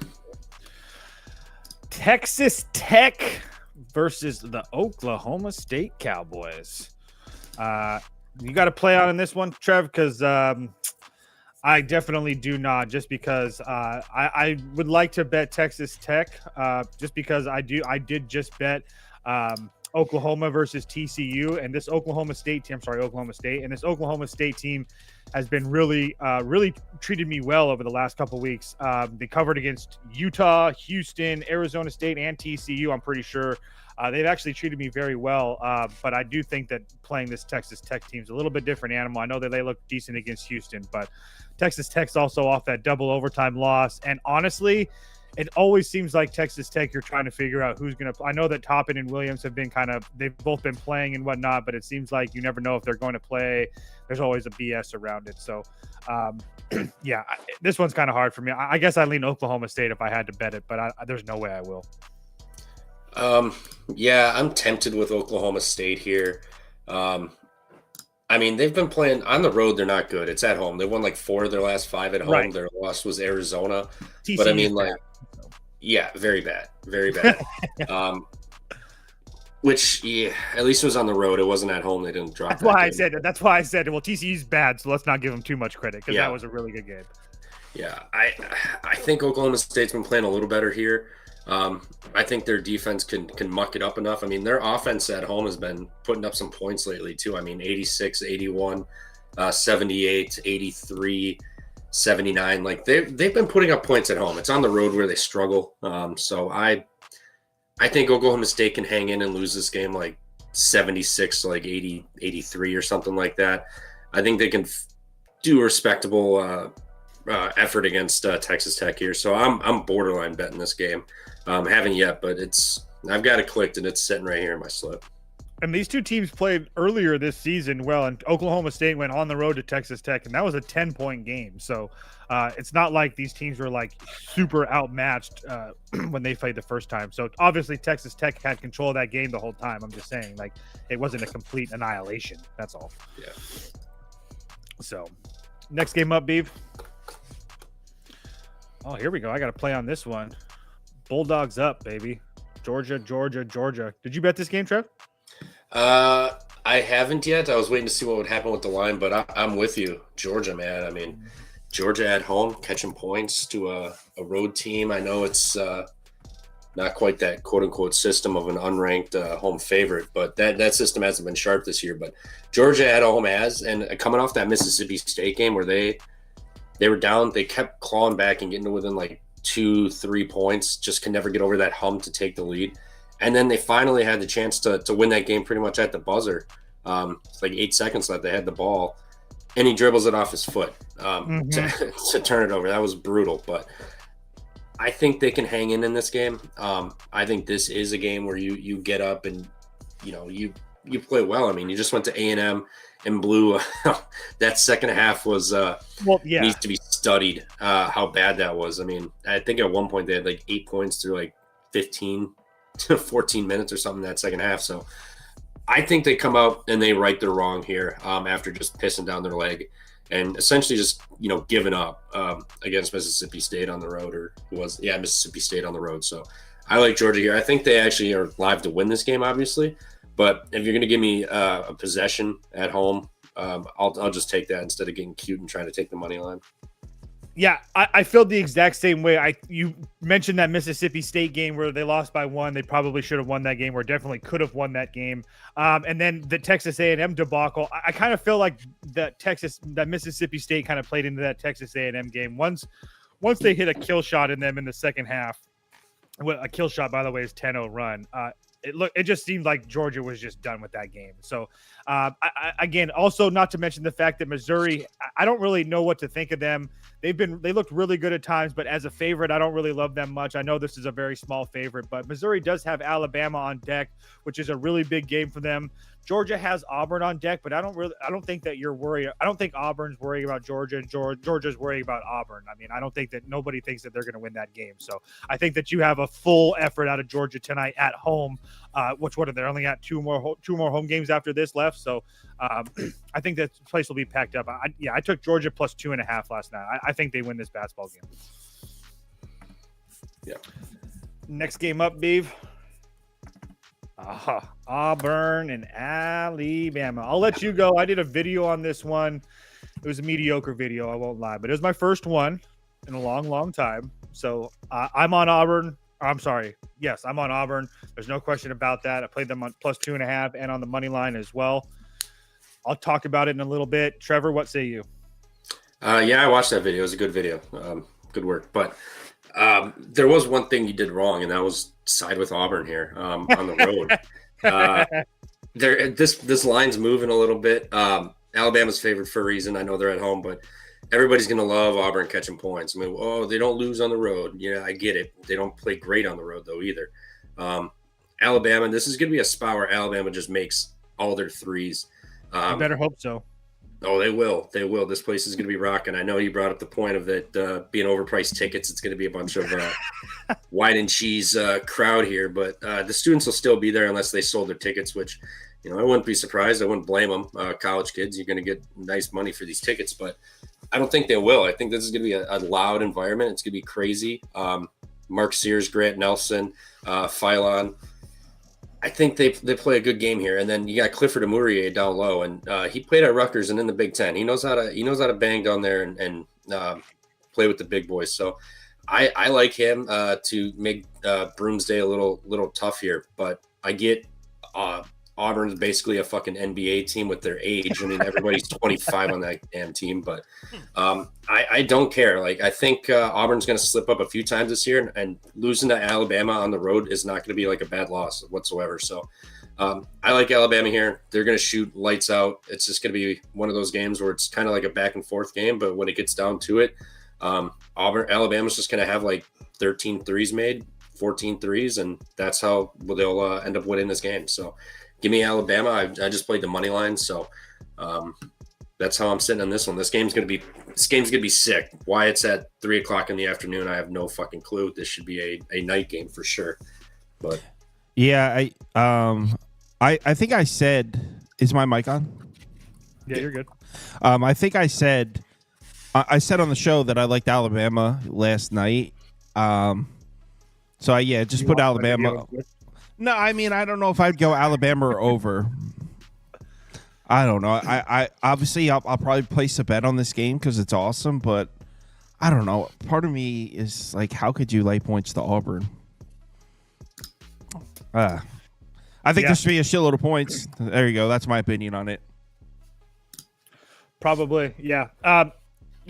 Texas Tech versus the Oklahoma State Cowboys. You got to play on in this one, Trev, because I definitely do not, just because I would like to bet Texas Tech, just because I did just bet Oklahoma versus TCU, and this Oklahoma State team has been really treated me well over the last couple weeks. They covered against Utah, Houston, Arizona State, and TCU. I'm pretty sure they've actually treated me very well, but I do think that playing this Texas Tech team is a little bit different animal. I know that they look decent against Houston, but Texas Tech's also off that double overtime loss, and honestly, it always seems like Texas Tech, you're trying to figure out who's going to – I know that Toppin and Williams have been they've both been playing and whatnot, but it seems like you never know if they're going to play. There's always a BS around it. So, yeah, this one's kind of hard for me. I guess I lean Oklahoma State if I had to bet it, but there's no way I will. Yeah, I'm tempted with Oklahoma State here. I mean, they've been playing on the road. They're not good. It's at home. They won like 4 of their last 5 at home. Right. Their loss was Arizona. TCU, but I mean, like, yeah, very bad, very bad. Which, yeah, at least it was on the road. It wasn't at home. They didn't drop. That's why I said. Well, TCU's bad, so let's not give them too much credit, because that was a really good game. Yeah, I think Oklahoma State's been playing a little better here. I think their defense can muck it up enough. I mean, their offense at home has been putting up some points lately too. I mean, 86, 81, 78, 83, 79. Like they've been putting up points at home. It's on the road where they struggle. So I think Oklahoma State can hang in and lose this game like 76 to like 80, 83 or something like that. I think they can do a respectable effort against Texas Tech here. So I'm borderline betting this game. Haven't yet, but I've got it clicked and it's sitting right here in my slip. And these two teams played earlier this season and Oklahoma State went on the road to Texas Tech, and that was a 10-point game. So it's not like these teams were like super outmatched when they played the first time. So obviously Texas Tech had control of that game the whole time. I'm just saying, like, it wasn't a complete annihilation. That's all. Yeah. So next game up, Beav. Oh, here we go. I got to play on this one. Bulldogs up, baby. Georgia. Did you bet this game, Trev? I haven't yet. I was waiting to see what would happen with the line, but I'm with you. Georgia, man. I mean, Georgia at home, catching points to a road team. I know it's not quite that quote-unquote system of an unranked home favorite, but that system hasn't been sharp this year. But Georgia at home has, and coming off that Mississippi State game where they were down, they kept clawing back and getting to within like 2-3 points, just can never get over that hump to take the lead. And then they finally had the chance to win that game pretty much at the buzzer. It's like 8 seconds left. They had the ball, and he dribbles it off his foot to turn it over. That was brutal, but I think they can hang in this game. I think this is a game where you get up and you you play well. I mean, you just went to A&M and blew. That second half was needs to be studied. How bad that was. I mean, I think at one point they had like 8 points through like 15 to 14 minutes or something that second half. So I think they come out and they right their wrong here after just pissing down their leg and essentially just, giving up against Mississippi State on the road, Mississippi State on the road. So I like Georgia here. I think they actually are live to win this game, obviously. But if you're going to give me a possession at home, I'll just take that instead of getting cute and trying to take the money line. Yeah, I feel the exact same way. You mentioned that Mississippi State game where they lost by 1. They probably should have won that game, or definitely could have won that game. And then the Texas A&M debacle. I kind of feel like that Mississippi State kind of played into that Texas A&M game. Once they hit a kill shot in them in the second half. Well, a kill shot, by the way, is 10-0 run. It just seemed like Georgia was just done with that game. So, again, also not to mention the fact that Missouri, I don't really know what to think of them. They looked really good at times, but as a favorite, I don't really love them much. I know this is a very small favorite, but Missouri does have Alabama on deck, which is a really big game for them. Georgia has Auburn on deck, but I don't think that you're worried. I don't think Auburn's worrying about Georgia and Georgia's worrying about Auburn. I mean, I don't think that nobody thinks that they're going to win that game. So I think that you have a full effort out of Georgia tonight at home, which what are they only got two more home games after this left. So I think that place will be packed up. I took Georgia plus 2.5 last night. I think they win this basketball game. Yeah. Next game up, Beeve. Auburn and Alabama. I'll let you go. I did a video on this one. It was a mediocre video, I won't lie, but it was my first one in a long, long time. So I'm on Auburn. I'm sorry. Yes, I'm on Auburn. There's no question about that. I played them on plus 2.5 and on the money line as well. I'll talk about it in a little bit. Trevor, what say you? Yeah, I watched that video. It was a good video. Good work. But there was one thing you did wrong, and that was side with Auburn here on the road. This line's moving a little bit. Alabama's favored for a reason. I know they're at home, but everybody's going to love Auburn catching points. I mean, they don't lose on the road. Yeah, I get it. They don't play great on the road, though, either. Alabama, this is going to be a spot where Alabama just makes all their threes. I better hope so. Oh, they will. They will. This place is going to be rocking. I know you brought up the point of it being overpriced tickets. It's going to be a bunch of wine and cheese crowd here, but the students will still be there unless they sold their tickets, which, I wouldn't be surprised. I wouldn't blame them. College kids, you're going to get nice money for these tickets, but I don't think they will. I think this is going to be a loud environment. It's going to be crazy. Mark Sears, Grant Nelson, Philon. I think they play a good game here, and then you got Clifford Amourier down low, and he played at Rutgers and in the Big Ten. He knows how to bang down there and play with the big boys. So I like him to make Broomsday a little tough here, but I get Auburn's basically a fucking NBA team with their age. I mean, everybody's 25 on that damn team, but I don't care. Like, I think Auburn's going to slip up a few times this year, and losing to Alabama on the road is not going to be like a bad loss whatsoever. So I like Alabama here. They're going to shoot lights out. It's just going to be one of those games where it's kind of like a back and forth game, but when it gets down to it, Alabama's just going to have like 13 threes made, 14 threes, and that's how they'll end up winning this game. So give me Alabama. I just played the money line, so that's how I'm sitting on this one. This game's gonna be sick. Why it's at 3:00 in the afternoon, I have no fucking clue. This should be a night game for sure. But yeah, I think I said, is my mic on? Yeah, you're good. I think I said on the show that I liked Alabama last night. So I just put Alabama. No, I mean, I don't know if I'd go Alabama or over. I don't know. I obviously I'll probably place a bet on this game because it's awesome, but I don't know. Part of me is like, how could you lay points to Auburn? I think there should be a shitload of points. There you go. That's my opinion on it. Probably, yeah.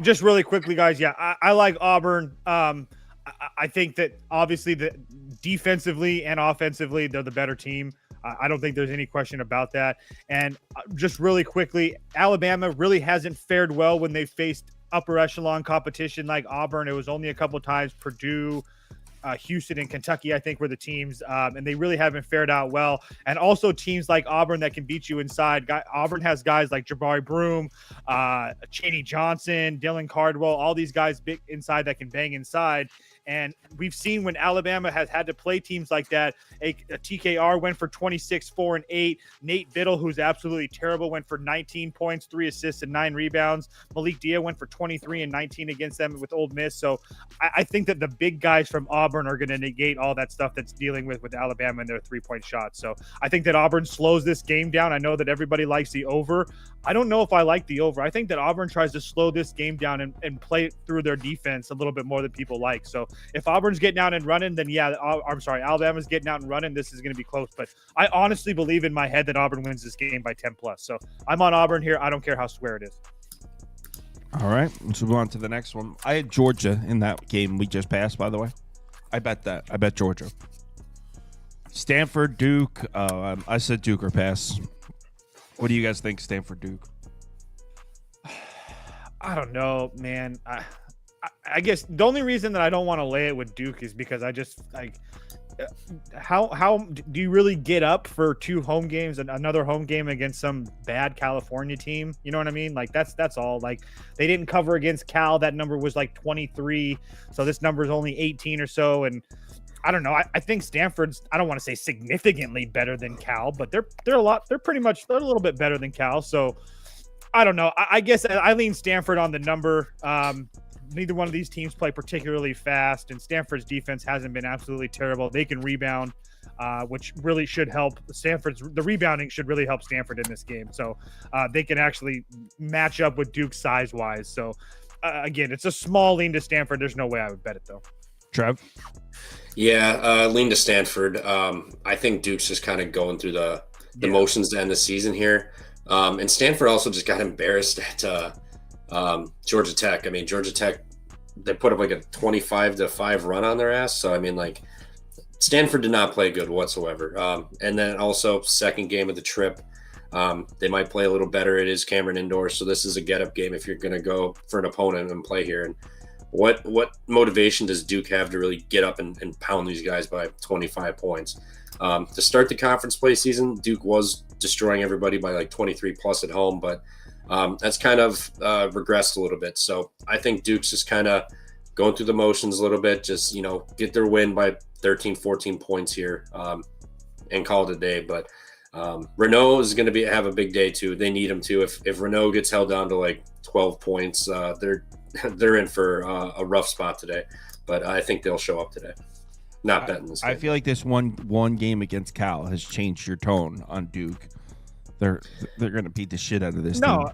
Just really quickly, guys. Yeah, I like Auburn. I think that obviously defensively and offensively, they're the better team. I don't think there's any question about that. And just really quickly, Alabama really hasn't fared well when they faced upper echelon competition like Auburn. It was only a couple times. Purdue, Houston and Kentucky, I think, were the teams, and they really haven't fared out well. And also teams like Auburn that can beat you inside. Auburn has guys like Jabari Broom, Chaney Johnson, Dylan Cardwell, all these guys big inside that can bang inside. And we've seen when Alabama has had to play teams like that, a TKR went for 26, 4, and 8. Nate Biddle, who's absolutely terrible, went for 19 points, 3 assists, and 9 rebounds. Malik Dia went for 23 and 19 against them with Ole Miss. So I think that the big guys from Auburn are going to negate all that stuff that's dealing with Alabama and their 3-point shots. So I think that Auburn slows this game down. I know that everybody likes the over. I don't know if I like the over. I think that Auburn tries to slow this game down and play through their defense a little bit more than people like. So if Auburn's getting out and running, then yeah, Alabama's getting out and running. This is going to be close. But I honestly believe in my head that Auburn wins this game by 10 plus. So I'm on Auburn here. I don't care how square it is. All right, let's move on to the next one. I had Georgia in that game we just passed, by the way. I bet that. I bet Georgia. Stanford, Duke. I said Duke or pass. What do you guys think, Stanford, Duke? I don't know, man. I guess the only reason that I don't want to lay it with Duke is because I just like how do you really get up for 2 home games and another home game against some bad California team? You know what I mean? Like that's all. Like they didn't cover against Cal. That number was like 23. So this number is only 18 or so. And I don't know. I think Stanford's, I don't want to say significantly better than Cal, but they're a little bit better than Cal. So I don't know. I guess I lean Stanford on the number. Neither one of these teams play particularly fast, and Stanford's defense hasn't been absolutely terrible. They can rebound, which really should help. The rebounding should really help Stanford in this game. So they can actually match up with Duke size-wise. So, again, it's a small lean to Stanford. There's no way I would bet it, though. Trev? Yeah, lean to Stanford. I think Duke's just kind of going through the motions to end the season here. And Stanford also just got embarrassed at Georgia Tech. I mean, Georgia Tech, they put up like a 25-5 run on their ass. So, I mean, like, Stanford did not play good whatsoever. And then also, second game of the trip, they might play a little better. It is Cameron Indoor, so this is a get-up game if you're going to go for an opponent and play here. And what motivation does Duke have to really get up and pound these guys by 25 points? To start the conference play season, Duke was destroying everybody by like 23+ at home, but that's kind of regressed a little bit. So I think Duke's just kind of going through the motions a little bit, just, get their win by 13, 14 points here and call it a day. But Renault is going to have a big day too. They need him to. If Renault gets held down to like 12 points, they're in for a rough spot today. But I think they'll show up today. Not betting this game. I feel like this one game against Cal has changed your tone on Duke. They're going to beat the shit out of this team.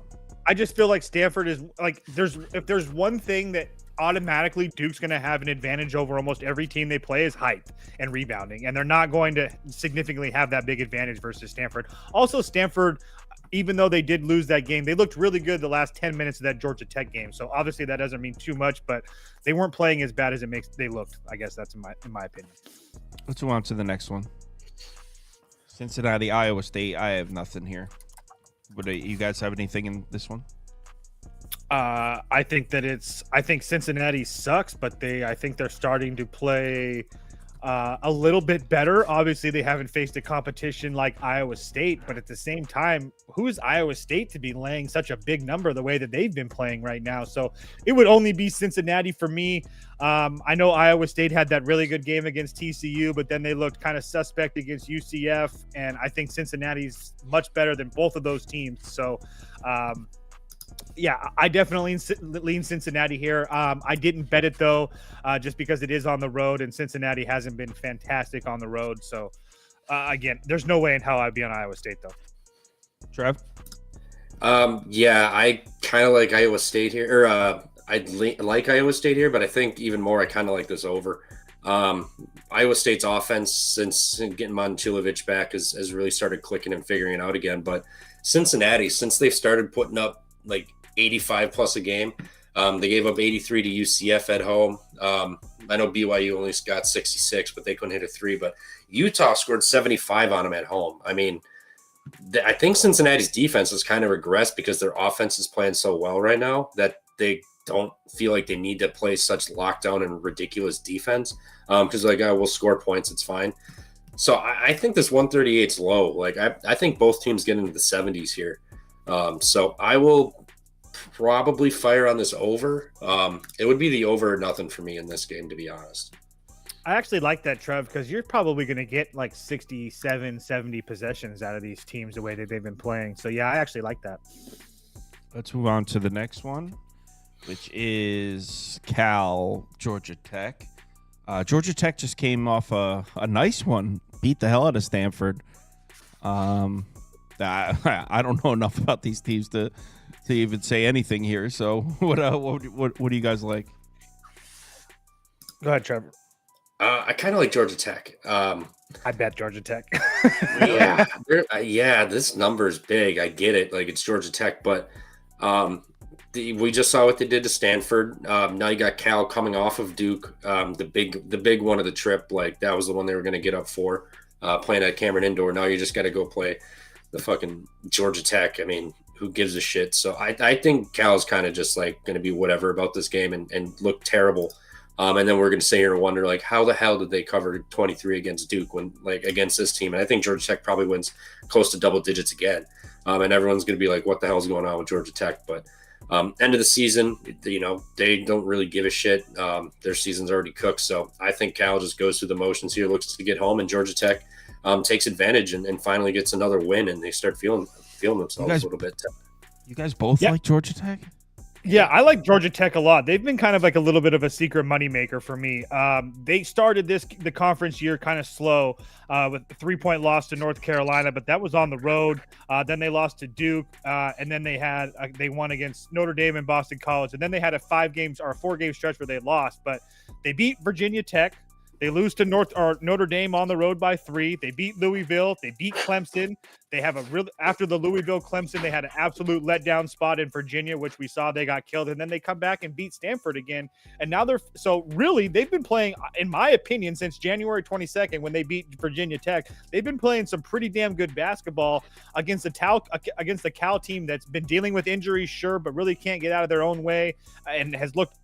I just feel like Stanford is like if there's one thing that automatically Duke's going to have an advantage over almost every team they play is height and rebounding, and they're not going to significantly have that big advantage versus Stanford. Also, Stanford, even though they did lose that game, they looked really good the last 10 minutes of that Georgia Tech game. So obviously that doesn't mean too much, but they weren't playing as bad as they looked. I guess that's in my opinion. Let's move on to the next one. Cincinnati, Iowa State. I have nothing here. But you guys have anything in this one? I think Cincinnati sucks, but I think they're starting to play a little bit better. Obviously, they haven't faced a competition like Iowa State, but at the same time, who is Iowa State to be laying such a big number the way that they've been playing right now? So it would only be Cincinnati for me. I know Iowa State had that really good game against TCU, but then they looked kind of suspect against UCF, and I think Cincinnati's much better than both of those teams. So, yeah, I definitely lean Cincinnati here. I didn't bet it, though, just because it is on the road, and Cincinnati hasn't been fantastic on the road. So, again, there's no way in hell I'd be on Iowa State, though. Trev? Yeah, I kind of like Iowa State here. Or I'd like Iowa State here, but I think even more I kind of like this over. Iowa State's offense, since getting Montilovich back, has really started clicking and figuring it out again. But Cincinnati, since they've started putting up like 85 plus a game, they gave up 83 to UCF at home. I know BYU only got 66, but they couldn't hit a three. But Utah scored 75 on them at home. I mean, I think Cincinnati's defense has kind of regressed because their offense is playing so well right now that they don't feel like they need to play such lockdown and ridiculous defense because we'll score points. It's fine. So I think this 138 is low. Like I think both teams get into the 70s here. So I will probably fire on this over. It would be the over or nothing for me in this game, to be honest. I actually like that, Trev, because you're probably going to get like 67, 70 possessions out of these teams the way that they've been playing. So, yeah, I actually like that. Let's move on to the next one, which is Cal, Georgia Tech. Georgia Tech just came off a nice one, beat the hell out of Stanford. I don't know enough about these teams to even say anything here. So, what do you guys like? Go ahead, Trevor. I kind of like Georgia Tech. I bet Georgia Tech. Yeah, this number is big. I get it. Like, it's Georgia Tech, but we just saw what they did to Stanford. Now you got Cal coming off of Duke. The big one of the trip. Like, that was the one they were going to get up for, playing at Cameron Indoor. Now you just got to go play the fucking Georgia Tech. I mean, who gives a shit? So I think Cal's kind of just like going to be whatever about this game and look terrible. And then we're going to sit here and wonder, like, how the hell did they cover 23 against Duke when, like, against this team? And I think Georgia Tech probably wins close to double digits again. And everyone's going to be like, what the hell is going on with Georgia Tech? But end of the season, they don't really give a shit. Their season's already cooked. So I think Cal just goes through the motions here, looks to get home, and Georgia Tech takes advantage and finally gets another win, and they start feeling themselves a little bit. You guys both like Georgia Tech? Yeah, I like Georgia Tech a lot. They've been kind of like a little bit of a secret moneymaker for me. They started the conference year kind of slow with a 3-point loss to North Carolina, but that was on the road. Then they lost to Duke, and then they won against Notre Dame and Boston College, and then they had a 4-game stretch where they lost, but they beat Virginia Tech. They lose to Notre Dame on the road by 3. They beat Louisville. They beat Clemson. They have after the Louisville-Clemson, they had an absolute letdown spot in Virginia, which we saw they got killed. And then they come back and beat Stanford again. And now they've been playing, in my opinion, since January 22nd when they beat Virginia Tech. They've been playing some pretty damn good basketball against the Cal team that's been dealing with injuries, sure, but really can't get out of their own way and has looked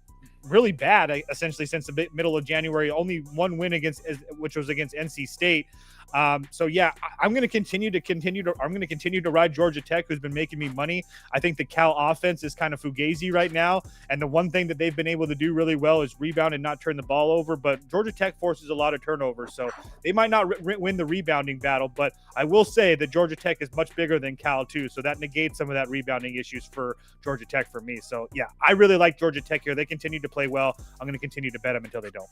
really bad essentially since the middle of January. Only one win which was against NC State. So yeah, I'm going to continue to ride Georgia Tech, who's been making me money. I think the Cal offense is kind of fugazi right now, and the one thing that they've been able to do really well is rebound and not turn the ball over. But Georgia Tech forces a lot of turnovers, so they might not win the rebounding battle. But I will say that Georgia Tech is much bigger than Cal too, so that negates some of that rebounding issues for Georgia Tech for me. So yeah, I really like Georgia Tech here. They continue to play well. I'm going to continue to bet them until they don't.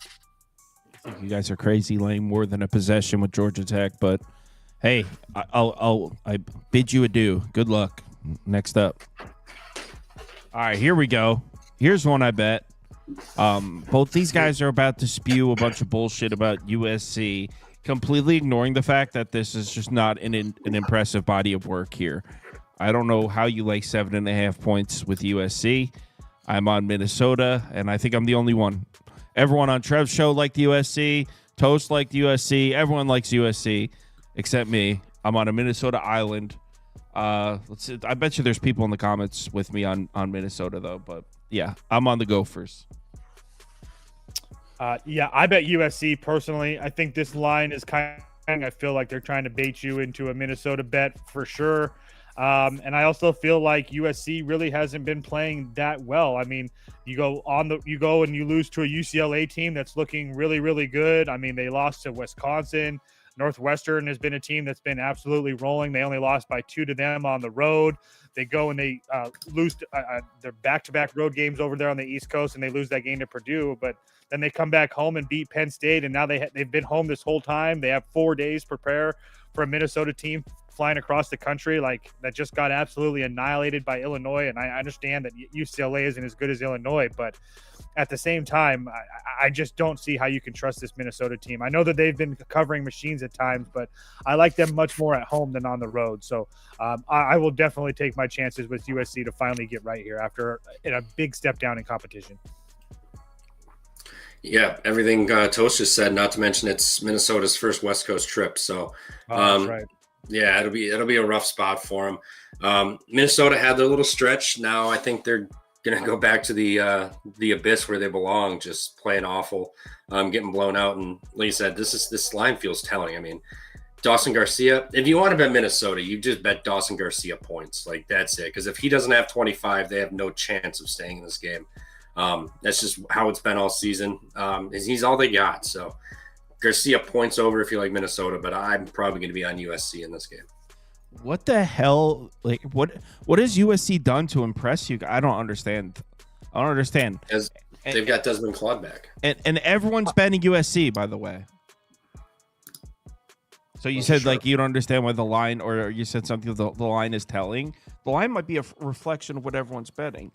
I think you guys are crazy laying more than a possession with Georgia Tech, but hey, I bid you adieu. Good luck. Next up. All right, here we go. Here's one I bet. Both these guys are about to spew a bunch of bullshit about USC, completely ignoring the fact that this is just not an impressive body of work here. I don't know how you like 7.5 points with USC. I'm on Minnesota, and I think I'm the only one. Everyone on Trev's show liked USC. Toast liked USC. Everyone likes USC except me. I'm on a Minnesota island. Let's see. I bet you there's people in the comments with me on Minnesota, though. But, yeah, I'm on the Gophers. Yeah, I bet USC personally. I think this line is I feel like they're trying to bait you into a Minnesota bet for sure. And I also feel like USC really hasn't been playing that well. I mean, you go and you lose to a UCLA team that's looking really, really good. I mean, they lost to Wisconsin. Northwestern has been a team that's been absolutely rolling. They only lost by 2 to them on the road. They go and they lose their back-to-back road games over there on the East Coast, and they lose that game to Purdue. But then they come back home and beat Penn State, and now they've been home this whole time. They have 4 days to prepare for a Minnesota team flying across the country like that just got absolutely annihilated by Illinois. And I understand that UCLA isn't as good as Illinois, but at the same time, I just don't see how you can trust this Minnesota team. I know that they've been covering machines at times, but I like them much more at home than on the road. So I will definitely take my chances with USC to finally get right here after a big step down in competition. Yeah, everything Toast just said, not to mention it's Minnesota's first West Coast trip. So that's right. Yeah, it'll be a rough spot for them. Minnesota had their little stretch. Now I think they're gonna go back to the abyss where they belong, just playing awful, getting blown out. And like you said, this line feels telling. I mean, Dawson Garcia, if you want to bet Minnesota, you just bet Dawson Garcia points. Like, that's it. Because if he doesn't have 25, they have no chance of staying in this game. That's just how it's been all season. He's all they got. So Garcia points over if you like Minnesota, but I'm probably going to be on USC in this game. What the hell? Like, what has USC done to impress you? I don't understand. As they've got Desmond Claude back. And everyone's betting USC, by the way. So you said, like, you don't understand why the line, or you said something the line is telling. The line might be a reflection of what everyone's betting.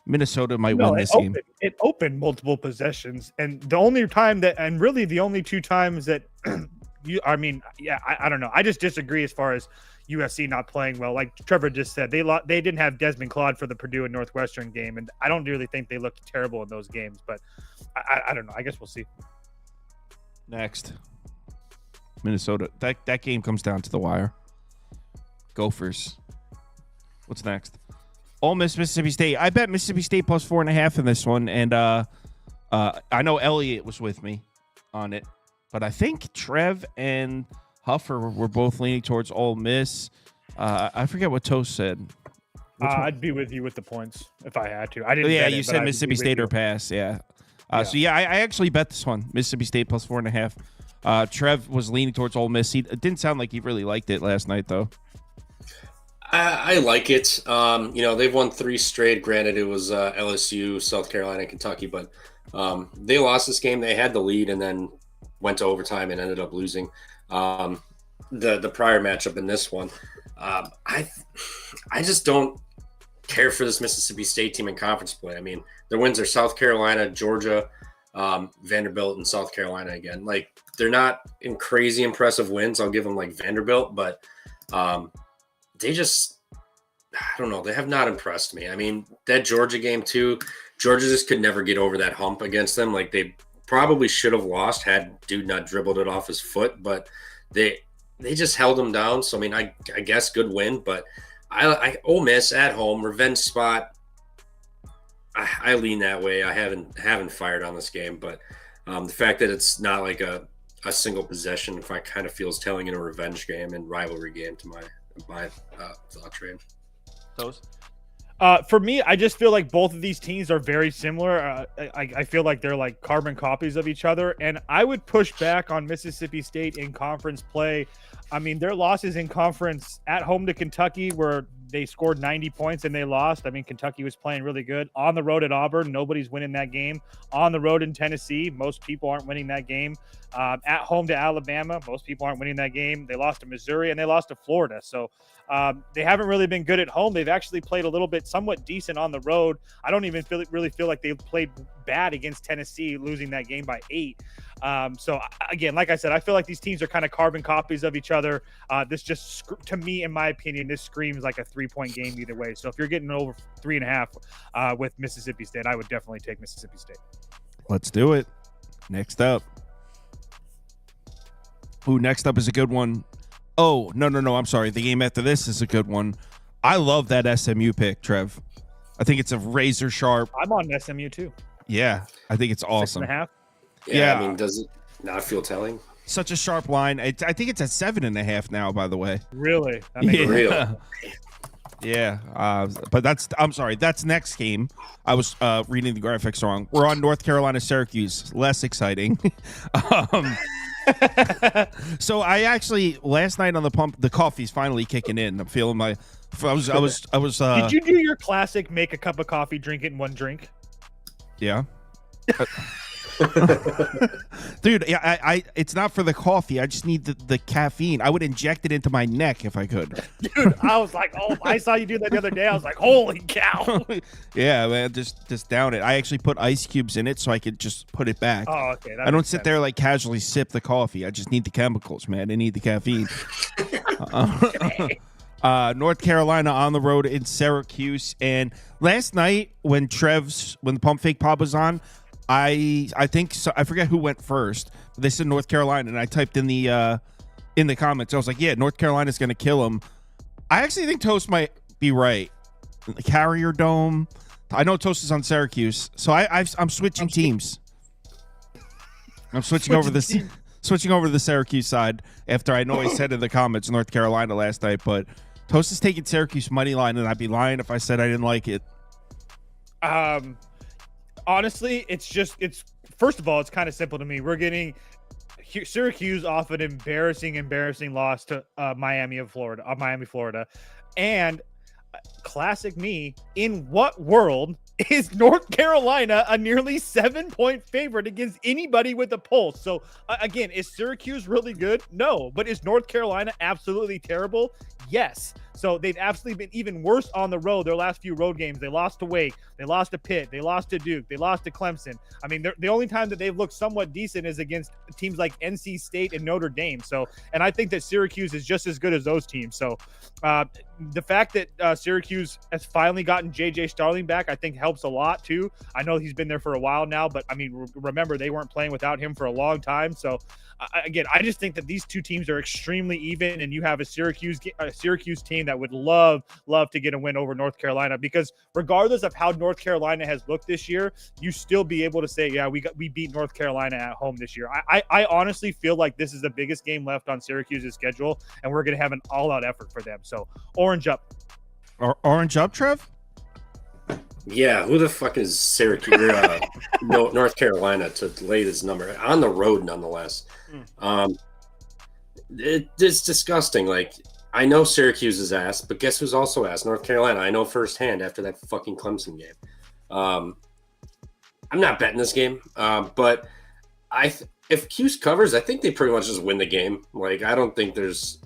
Minnesota might win this game. It opened multiple possessions, and the only time that, and really the only two times that I don't know. I just disagree as far as USC not playing well. Like Trevor just said, they didn't have Desmond Claude for the Purdue and Northwestern game, and I don't really think they looked terrible in those games. But I don't know. I guess we'll see. Next, Minnesota. That game comes down to the wire. Gophers. What's next? Ole Miss, Mississippi State. I bet Mississippi State plus 4.5 in this one, and I know Elliot was with me on it, but I think Trev and Huffer were both leaning towards Ole Miss. I forget what Toast said. I'd be with you with the points if I had to. I didn't. Yeah, you said Mississippi State or pass. Yeah. So I actually bet this one, Mississippi State plus 4.5. Trev was leaning towards Ole Miss. It didn't sound like he really liked it last night, though. I like it. They've won 3 straight. Granted, it was LSU, South Carolina, Kentucky, but they lost this game. They had the lead and then went to overtime and ended up losing. The prior matchup in this one, I just don't care for this Mississippi State team in conference play. I mean, their wins are South Carolina, Georgia, Vanderbilt, and South Carolina again. Like, they're not in crazy impressive wins. I'll give them like Vanderbilt, but they just, I don't know. They have not impressed me. I mean, that Georgia game too, Georgia just could never get over that hump against them. Like, they probably should have lost had dude not dribbled it off his foot, but they just held him down. So, I mean, I guess good win, but I Ole Miss at home, revenge spot. I lean that way. I haven't fired on this game, but the fact that it's not like a single possession, if I kind of feels telling in a revenge game and rivalry game to my thought train. Those. For me, I just feel like both of these teams are very similar. I feel like they're like carbon copies of each other, and I would push back on Mississippi State in conference play. I mean, their losses in conference at home to Kentucky where they scored 90 points and they lost. I mean, Kentucky was playing really good. On the road at Auburn, nobody's winning that game. On the road in Tennessee, most people aren't winning that game. At home to Alabama, most people aren't winning that game. They lost to Missouri and they lost to Florida. So they haven't really been good at home. They've actually played a little bit somewhat decent on the road. I don't even really feel like they played bad against Tennessee, losing that game by 8. So again, like I said, I feel like these teams are kind of carbon copies of each other. This just, to me, in my opinion, this screams like a 3-point game either way. So if you're getting over 3.5 with Mississippi State, I would definitely take Mississippi State. Let's do it. Next up. Next up is a good one. Oh, no. I'm sorry. The game after this is a good one. I love that SMU pick, Trev. I think it's a razor sharp. I'm on SMU too. Yeah, I think it's awesome. 6.5. Yeah, I mean, does it not feel telling? Such a sharp line. I think it's at 7.5 now, by the way. Really? Real. Yeah. But I'm sorry. That's next game. I was reading the graphics wrong. We're on North Carolina, Syracuse. Less exciting. So I actually, last night on the pump, the coffee's finally kicking in. I'm feeling I was Did you do your classic make a cup of coffee, drink it in one drink? Yeah. Dude, I it's not for the coffee. I just need the caffeine. I would inject it into my neck if I could. Dude, I was like, oh, I saw you do that the other day. I was like, holy cow. Yeah, man, just down it. I actually put ice cubes in it so I could just put it back. Oh, okay. I don't sit there like casually sip the coffee. I just need the chemicals, man. I need the caffeine. North Carolina on the road in Syracuse. And last night when the Pump Fake Pod was on, I think so, I forget who went first, but they said North Carolina, and I typed in the comments. I was like, yeah, North Carolina's going to kill them. I actually think Toast might be right. The Carrier Dome, I know Toast is on Syracuse, so I'm switching teams. I'm switching over to the Syracuse side after I know I said in the comments North Carolina last night, but Toast is taking Syracuse money line, and I'd be lying if I said I didn't like it. Honestly, it's first of all, it's kind of simple to me. We're getting Syracuse off an embarrassing loss to Miami, Florida, and classic me. In what world is North Carolina a nearly 7-point favorite against anybody with a pulse? So again, is Syracuse really good? No. But is North Carolina absolutely terrible? Yes. So they've absolutely been even worse on the road. Their last few road games, they lost to Wake, they lost to Pitt, they lost to Duke, they lost to Clemson. I mean, the only time that they've looked somewhat decent is against teams like NC State and Notre Dame. So, and I think that Syracuse is just as good as those teams. So the fact that Syracuse has finally gotten J.J. Starling back, I think helps a lot too. I know he's been there for a while now, but I mean, remember, they weren't playing without him for a long time. So again, I just think that these two teams are extremely even, and you have a Syracuse team that would love to get a win over North Carolina, because regardless of how North Carolina has looked this year, you still be able to say, yeah, we beat North Carolina at home this year. I honestly feel like this is the biggest game left on Syracuse's schedule, and we're going to have an all-out effort for them. So orange up. Orange up, Trev? Yeah, who the fuck is Syracuse, North Carolina to lay this number on the road, nonetheless? It's disgusting. Like, I know Syracuse is ass, but guess who's also ass? North Carolina. I know firsthand after that fucking Clemson game. I'm not betting this game, but if Cuse covers, I think they pretty much just win the game. Like, I don't think there's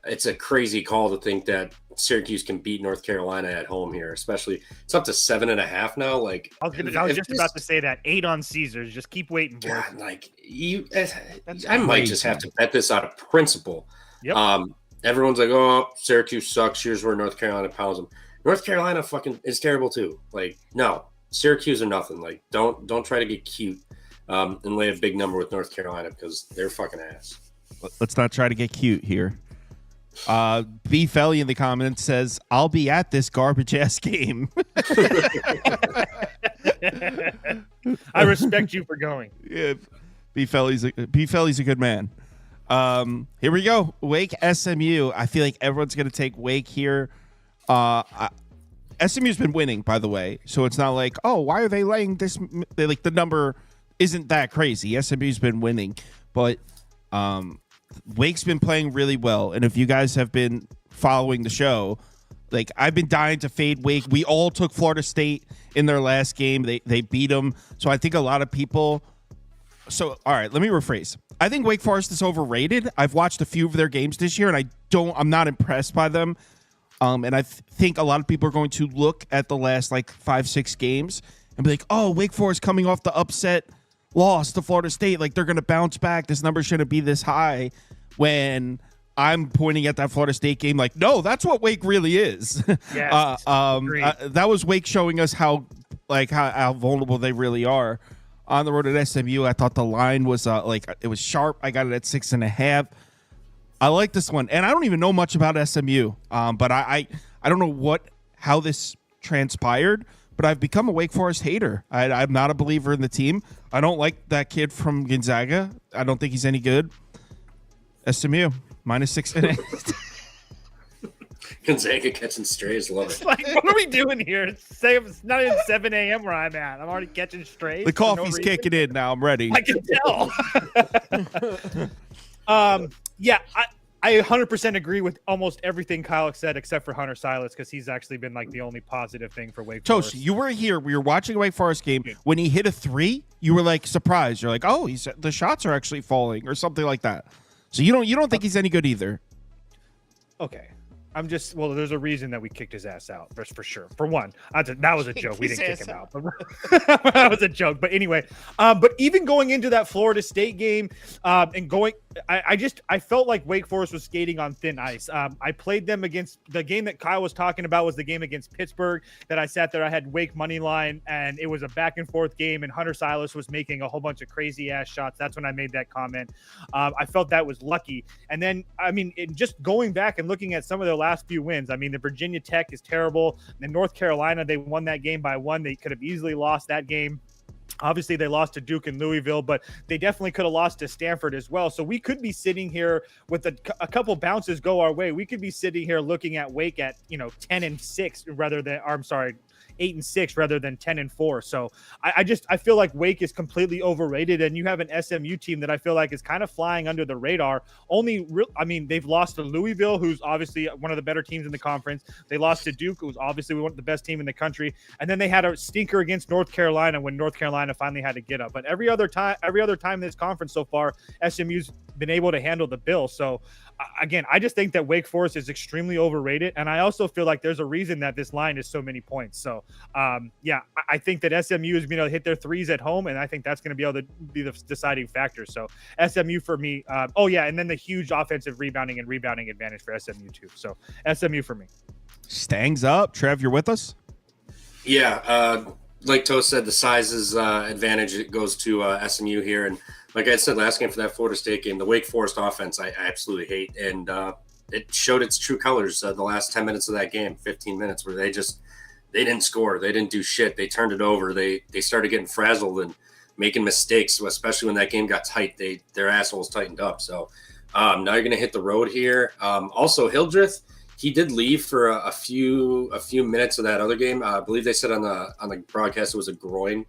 it's a crazy call to think that Syracuse can beat North Carolina at home here, especially it's up to 7.5 now. Like, I was just about to say that 8 on Caesars. Just keep waiting, boys. God, like I might just have to bet this out of principle. Yep. Everyone's like, "Oh, Syracuse sucks. Here's where North Carolina pounds them." North Carolina fucking is terrible too. Like, no, Syracuse are nothing. Like, don't try to get cute and lay a big number with North Carolina because they're fucking ass. Let's not try to get cute here. B. Felly in the comments says, "I'll be at this garbage ass game." I respect you for going. Yeah, B. Felly's a good man. Here we go. Wake SMU. I feel like everyone's gonna take Wake here. SMU's been winning, by the way, so it's not like, oh, why are they laying this? Like, the number isn't that crazy. SMU's been winning, but Wake's been playing really well, and if you guys have been following the show, like, I've been dying to fade Wake. We all took Florida State in their last game. They beat them, so I think a lot of people. So, all right, let me rephrase. I think Wake Forest is overrated. I've watched a few of their games this year, and I'm not impressed by them. And I think a lot of people are going to look at the last 5-6 games and be like, "Oh, Wake Forest coming off the upset loss to Florida State, like they're going to bounce back. This number shouldn't be this high." When I'm pointing at that Florida State game, like, no, that's what Wake really is. Yes, that was Wake showing us how vulnerable they really are. On the road at SMU, I thought the line was it was sharp. I got it at 6.5. I like this one, and I don't even know much about SMU, but I don't know how this transpired. But I've become a Wake Forest hater. I'm not a believer in the team. I don't like that kid from Gonzaga. I don't think he's any good. SMU, -6.5. Gonzaga catching strays. Love it. Like, what are we doing here? It's not even 7 a.m. where I'm at. I'm already catching strays. The coffee's kicking in now. I'm ready. I can tell. Yeah, I 100% agree with almost everything Kyle said except for Hunter Silas, because he's actually been the only positive thing for Wake Forest. Toast, you were here. We were watching a Wake Forest game. When he hit a 3, you were surprised. You're like, oh, the shots are actually falling or something like that. So you don't think he's any good either. Okay. There's a reason that we kicked his ass out, for sure. For one, that was a joke. We didn't kick him out. That was a joke. But anyway, but even going into that Florida State game I felt like Wake Forest was skating on thin ice. I played them against the game that Kyle was talking about was the game against Pittsburgh that I sat there. I had Wake money line, and it was a back and forth game, and Hunter Silas was making a whole bunch of crazy ass shots. That's when I made that comment. I felt that was lucky. And then, just going back and looking at some of their last few wins. I mean, the Virginia Tech is terrible. And North Carolina, they won that game by 1. They could have easily lost that game. Obviously, they lost to Duke and Louisville, but they definitely could have lost to Stanford as well. So we could be sitting here with a couple bounces go our way. We could be sitting here looking at Wake at 10-6 rather than, or I'm sorry, 8-6 rather than 10-4. So I feel like Wake is completely overrated, and you have an SMU team that I feel like is kind of flying under the radar. They've lost to Louisville, who's obviously one of the better teams in the conference. They lost to Duke, who's obviously one of the best team in the country, and then they had a stinker against North Carolina when North Carolina finally had to get up. But every other time in this conference so far, SMU's been able to handle the bill. So again, I just think that Wake Forest is extremely overrated, and I also feel like there's a reason that this line is so many points. So I think that SMU is going to hit their threes at home, and I think that's going to be able to be the deciding factor. So SMU for me. And then the huge offensive rebounding advantage for SMU too. So SMU for me. Stangs up. Trev, you're with us? Yeah, like Toast said, the sizes advantage it goes to SMU here, and like I said last game for that Florida State game, the Wake Forest offense I absolutely hate, and it showed its true colors the last 10 minutes of that game, 15 minutes, where they didn't score, they didn't do shit, they turned it over, they started getting frazzled and making mistakes, especially when that game got tight. Their assholes tightened up. So now you're going to hit the road here. Also, Hildreth, he did leave for a few minutes of that other game. I believe they said on the broadcast it was a groin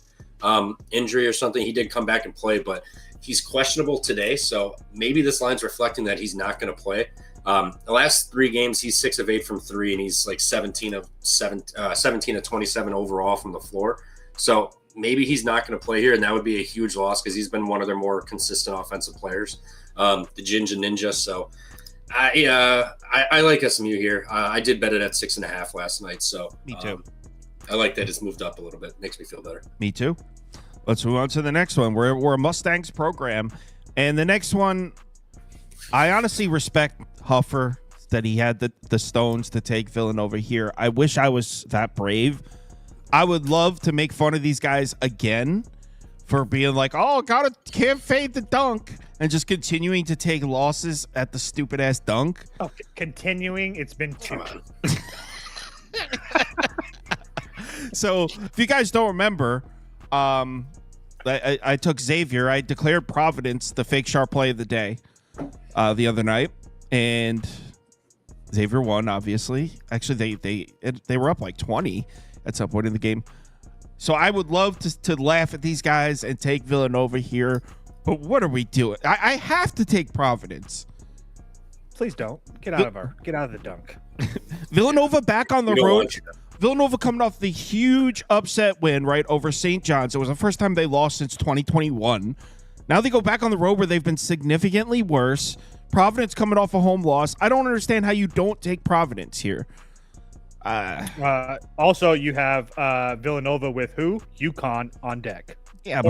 injury or something. He did come back and play, but he's questionable today. So maybe this line's reflecting that he's not going to play. The last 3 games, he's 6 of 8 from 3, and he's like 17 of 27 overall from the floor. So maybe he's not going to play here, and that would be a huge loss because he's been one of their more consistent offensive players, the Ginger Ninja. So I like SMU here. I did bet it at 6.5 last night. So me too. I like that it's moved up a little bit. Makes me feel better. Me too. Let's move on to the next one. We're a Mustangs program, and the next one, I honestly respect Huffer that he had the stones to take Villanova here. I wish I was that brave. I would love to make fun of these guys again for being like, oh, can't fade the dunk, and just continuing to take losses at the stupid ass dunk. Oh, continuing, it's been 2. So if you guys don't remember, I took Xavier. I declared Providence the fake sharp play of the day the other night, and Xavier won. Obviously, actually they were up like 20 at some point in the game. So I would love to laugh at these guys and take Villanova here, but what are we doing? I have to take Providence. Please don't get out of the dunk. Villanova back on the road. Villanova coming off the huge upset win, right, over St. John's. It was the first time they lost since 2021. Now they go back on the road where they've been significantly worse. Providence coming off a home loss. I don't understand how you don't take Providence here. Also, you have Villanova with who? UConn on deck. Yeah,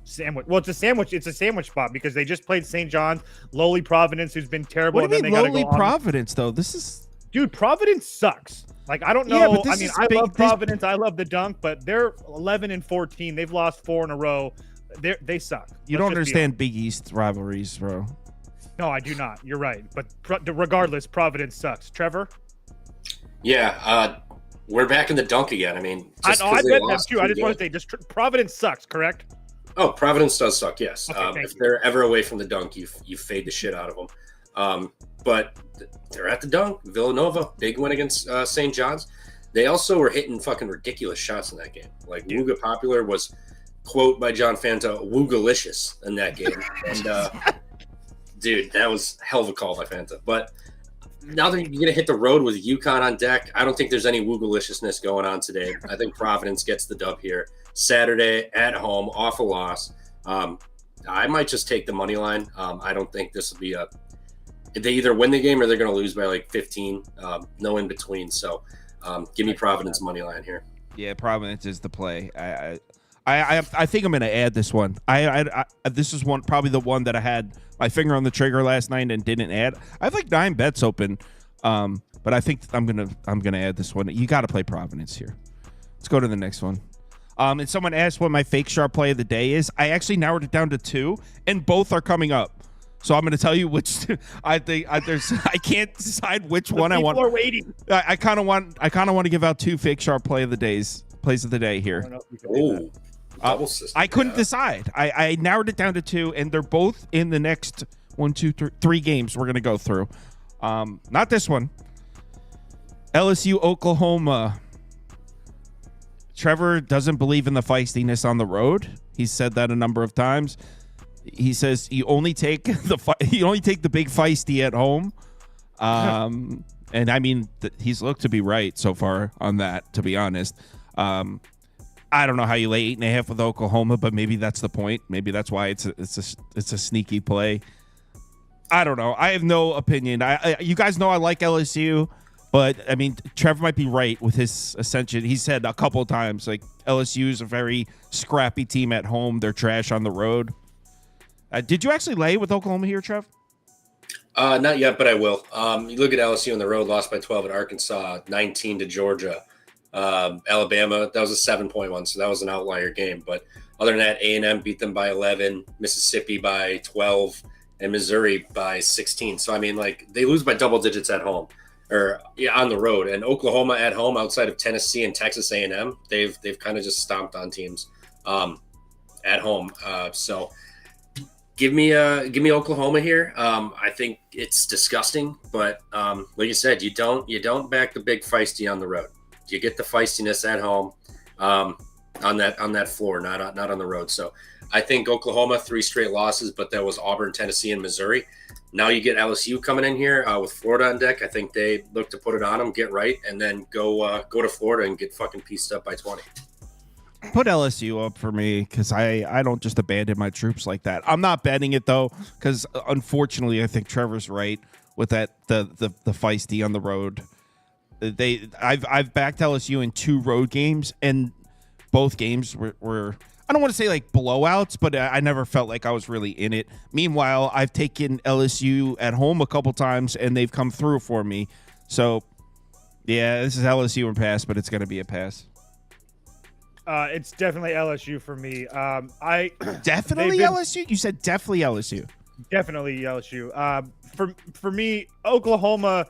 sandwich. Well, it's a sandwich. It's a sandwich spot because they just played St. John's, lowly Providence, who's been terrible. What do you mean lowly Providence, though? This is... Dude, Providence sucks. Like, I don't know. Yeah, but I love Providence. I love the dunk, but they're 11-14. They've lost 4 in a row. They suck. You don't understand Big East rivalries, bro. No, I do not. You're right. But regardless, Providence sucks. Trevor? Yeah, we're back in the dunk again. I mean, I bet that too. I just want to say, Providence sucks, correct? Oh, Providence does suck, yes. Okay, if they're ever away from the dunk, you fade the shit out of them. But they're at the dunk. Villanova, big win against St. John's. They also were hitting fucking ridiculous shots in that game. Like, Wooga Popular was, quote by John Fanta, Woogalicious in that game. And, dude, that was hell of a call by Fanta. But now that you're going to hit the road with UConn on deck, I don't think there's any Woogaliciousness going on today. I think Providence gets the dub here. Saturday at home, off a loss. I might just take the money line. I don't think this will be they either win the game or they're going to lose by like 15. No in between. So give me Providence money line here. Yeah, Providence is the play. I think I'm going to add this one. This is probably the one that I had my finger on the trigger last night and didn't add. I have like 9 bets open, but I think I'm gonna add this one. You got to play Providence here. Let's go to the next one. And someone asked what my fake sharp play of the day is. I actually narrowed it down to 2, and both are coming up. So I'm going to tell you which I think I can't decide which one I want. People are waiting. I kind of want to give out 2 fake sharp plays of the day here. Oh, double system. I couldn't decide. I narrowed it down to 2, and they're both in the next 3 games we're going to go through. Not this one. LSU, Oklahoma. Trevor doesn't believe in the feistiness on the road. He's said that a number of times. He says you only take the big feisty at home. And I mean, he's looked to be right so far on that, to be honest. I don't know how you lay 8.5 with Oklahoma, but maybe that's the point. Maybe that's why it's a sneaky play. I don't know. I have no opinion. You guys know I like LSU. But, I mean, Trevor might be right with his ascension. He said a couple of times, like, LSU is a very scrappy team at home. They're trash on the road. Did you actually lay with Oklahoma here, Trev? Not yet, but I will. You look at LSU on the road, lost by 12 at Arkansas, 19 to Georgia. Alabama, that was a 7-point one, so that was an outlier game. But other than that, A&M beat them by 11, Mississippi by 12, and Missouri by 16. So, I mean, like, they lose by double digits at home. Or on the road, and Oklahoma at home, outside of Tennessee and Texas A&M, they've kind of just stomped on teams at home. So give me Oklahoma here. I think it's disgusting, but like you said, you don't back the big feisty on the road. You get the feistiness at home on that floor, not on the road. So I think Oklahoma 3 straight losses, but that was Auburn, Tennessee, and Missouri. Now you get LSU coming in here with Florida on deck. I think they look to put it on them, get right, and then go to Florida and get fucking pieced up by 20. Put LSU up for me because I don't just abandon my troops like that. I'm not betting it though because unfortunately I think Trevor's right with that the feisty on the road. I've backed LSU in 2 road games and both games were I don't want to say like blowouts, but I never felt like I was really in it. Meanwhile, I've taken LSU at home a couple times, and they've come through for me. So, yeah, this is LSU and pass, but it's going to be a pass. It's definitely LSU for me. Definitely LSU? You said definitely LSU. Definitely LSU. For me, Oklahoma.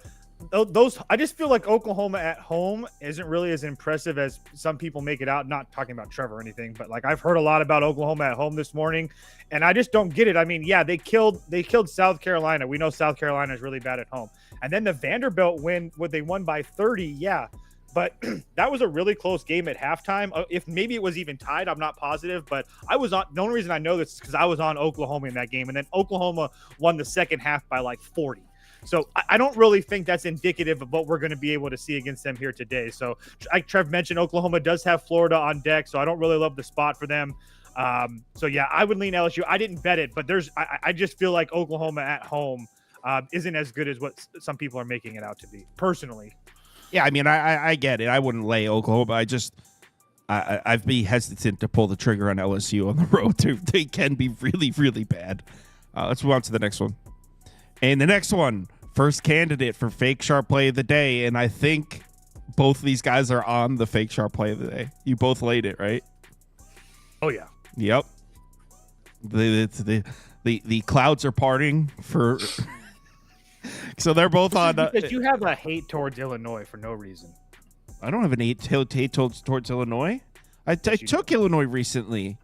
I just feel like Oklahoma at home isn't really as impressive as some people make it out. Not talking about Trevor or anything, but like I've heard a lot about Oklahoma at home this morning, and I just don't get it. I mean, yeah, they killed South Carolina. We know South Carolina is really bad at home, and then the Vanderbilt win, they won by 30. Yeah, but that was a really close game at halftime. If maybe it was even tied, I'm not positive, but I was on. The only reason I know this is because I was on Oklahoma in that game, and then Oklahoma won the second half by like 40. So I don't really think that's indicative of what we're going to be able to see against them here today. So like Trev mentioned, Oklahoma does have Florida on deck, so I don't really love the spot for them. So yeah, I would lean LSU. I didn't bet it, but I just feel like Oklahoma at home isn't as good as what some people are making it out to be, personally. Yeah, I mean, I get it. I wouldn't lay Oklahoma. I'd be hesitant to pull the trigger on LSU on the road. They can be really, really bad. Let's move on to the next one. And the next one, first candidate for fake sharp play of the day. And I think both of these guys are on the fake sharp play of the day. You both laid it, right? Oh, yeah. Yep. The clouds are parting for... So they're both on... Because you have a hate towards Illinois for no reason. I don't have an hate towards Illinois. I took Illinois recently.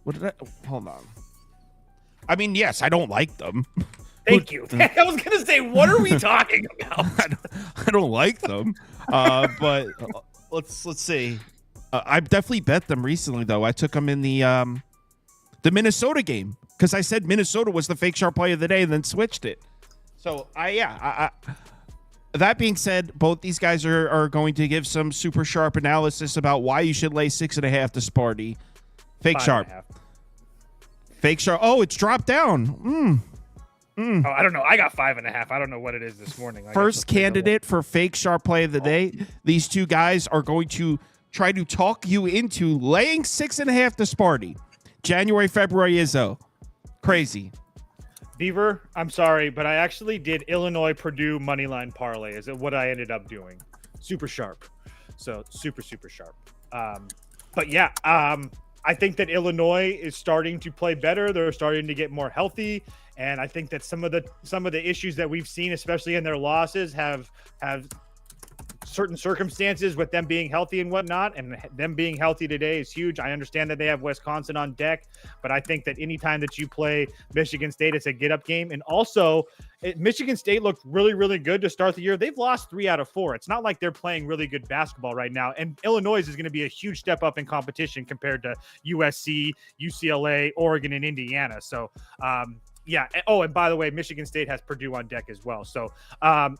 What did I... Hold on. I mean, yes, I don't like them. Thank you. I was going to say, what are we talking about? I don't like them. But let's see. I've definitely bet them recently, though. I took them in the Minnesota game because I said Minnesota was the fake sharp play of the day and then switched it. So, that being said, both these guys are going to give some super sharp analysis about why you should lay 6.5 to Sparty. Fake sharp. Fake sharp. Oh, it's dropped down. Oh, I don't know. I got 5.5. I don't know what it is this morning. First candidate for fake sharp play of the day. These two guys are going to try to talk you into laying 6.5 to Sparty. January, February, Izzo. Crazy. Beaver, I'm sorry, but I actually did Illinois Purdue moneyline parlay. Is it what I ended up doing? Super sharp. So super, super sharp. But yeah, I think that Illinois is starting to play better. They're starting to get more healthy. And I think that some of the issues that we've seen, especially in their losses, have certain circumstances with them being healthy and whatnot, and them being healthy today is huge. I understand that they have Wisconsin on deck, but I think that anytime that you play Michigan State, it's a get-up game. And also, Michigan State looked really, really good to start the year. They've lost 3 out of 4. It's not like they're playing really good basketball right now. And Illinois is going to be a huge step up in competition compared to USC, UCLA, Oregon, and Indiana. So, yeah. Oh, and by the way, Michigan State has Purdue on deck as well. So,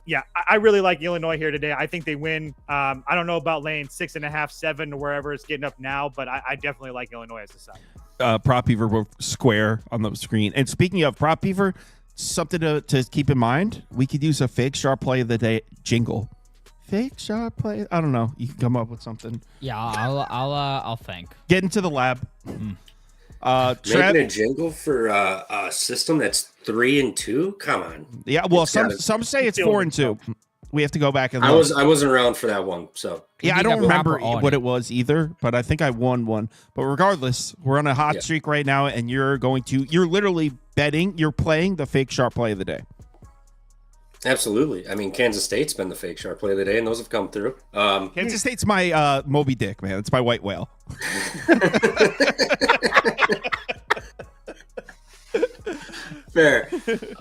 yeah, I really like Illinois here today. I think they win. I don't know about laying 6.5, 7, or wherever it's getting up now, but I definitely like Illinois as a side. Prop Beaver will square on the screen. And speaking of Prop Beaver, something to keep in mind, we could use a fake sharp play of the day jingle. Fake sharp play. I don't know. You can come up with something. Yeah, I'll think. Get into the lab. Making a jingle for a system that's 3-2. Come on. Yeah, well, some say it's 4-2. We have to go back and look. I wasn't around for that one, so yeah, I don't remember what it was either, but I think I won one. But regardless, we're on a hot streak right now, and you're literally betting, you're playing the fake sharp play of the day. Absolutely. I mean, Kansas State's been the fake sharp play of the day, and those have come through. Kansas State's my Moby Dick, man. It's my white whale. Fair.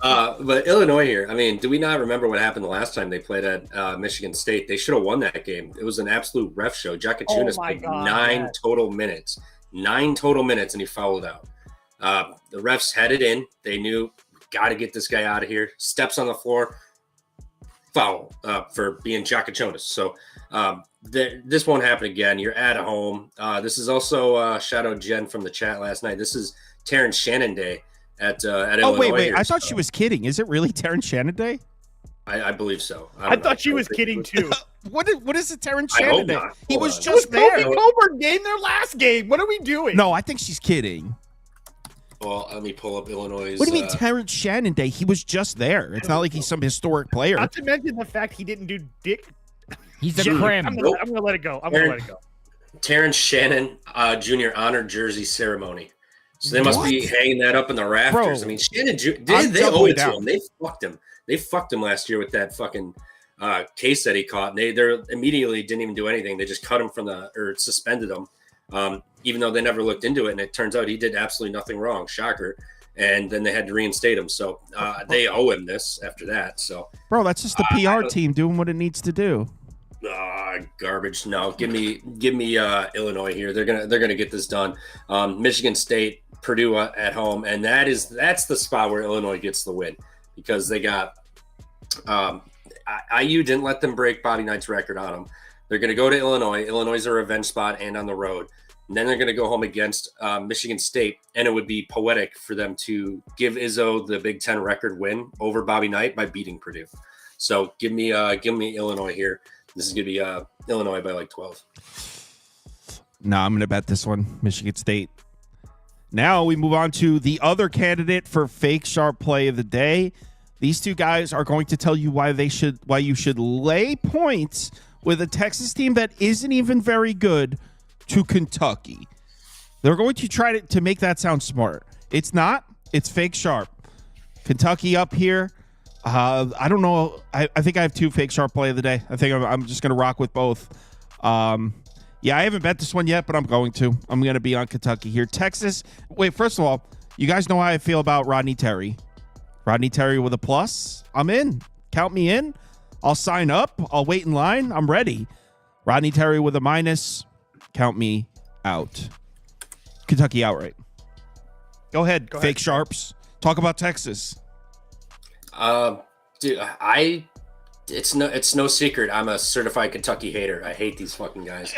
But Illinois here, I mean, do we not remember what happened the last time they played at Michigan State? They should have won that game. It was an absolute ref show. Jakachunas played 9 total minutes. 9 total minutes, and he fouled out. The refs had it in. They knew, got to get this guy out of here. Steps on the floor, foul for being Jakachunas. So this won't happen again. You're at home. This is also shout out Jen from the chat last night. This is Terrence Shannon Day at Illinois. Oh, wait. Here, I thought she was kidding. Is it really Terrence Shannon Day? I believe so. I thought she was kidding too. What is it, Terrence Shannon Day? He was It just was there. Kobe Coburn game, their last game. What are we doing? No, I think she's kidding. Well, let me pull up Illinois'. What do you mean Terrence Shannon Day? He was just there. It's not like he's some historic player. Not to mention the fact he didn't do dick. He's the crim. I'm gonna let it go. Terrence Shannon Jr. honored jersey ceremony. So they must be hanging that up in the rafters. Bro, I mean, Shannon, they owe it to him. They fucked him. They fucked him last year with that fucking case that he caught. And they immediately didn't even do anything. They just cut him or suspended him, even though they never looked into it. And it turns out he did absolutely nothing wrong. Shocker. And then they had to reinstate him. So they owe him this after that. So, bro, that's just the PR team doing what it needs to do. Garbage. No, give me Illinois here. They're gonna get this done. Michigan State, Purdue at home, and that's the spot where Illinois gets the win because they got IU didn't let them break Bobby Knight's record on them. They're gonna go to Illinois. Illinois is a revenge spot and on the road. And then they're gonna go home against Michigan State, and it would be poetic for them to give Izzo the Big Ten record win over Bobby Knight by beating Purdue. So give me Illinois here. This is going to be Illinois by like 12. No, I'm going to bet this one, Michigan State. Now we move on to the other candidate for fake sharp play of the day. These two guys are going to tell you why you should lay points with a Texas team that isn't even very good to Kentucky. They're going to try to make that sound smart. It's not. It's fake sharp. Kentucky up here. I don't know. I think I have 2 fake sharp play of the day. I think I'm just going to rock with both. Yeah, I haven't bet this one yet, but I'm going to. I'm going to be on Kentucky here. Texas. Wait, first of all, you guys know how I feel about Rodney Terry. Rodney Terry with a plus. I'm in. Count me in. I'll sign up. I'll wait in line. I'm ready. Rodney Terry with a minus. Count me out. Kentucky outright. Go ahead. Fake sharps. Talk about Texas. Dude, it's no secret. I'm a certified Kentucky hater. I hate these fucking guys.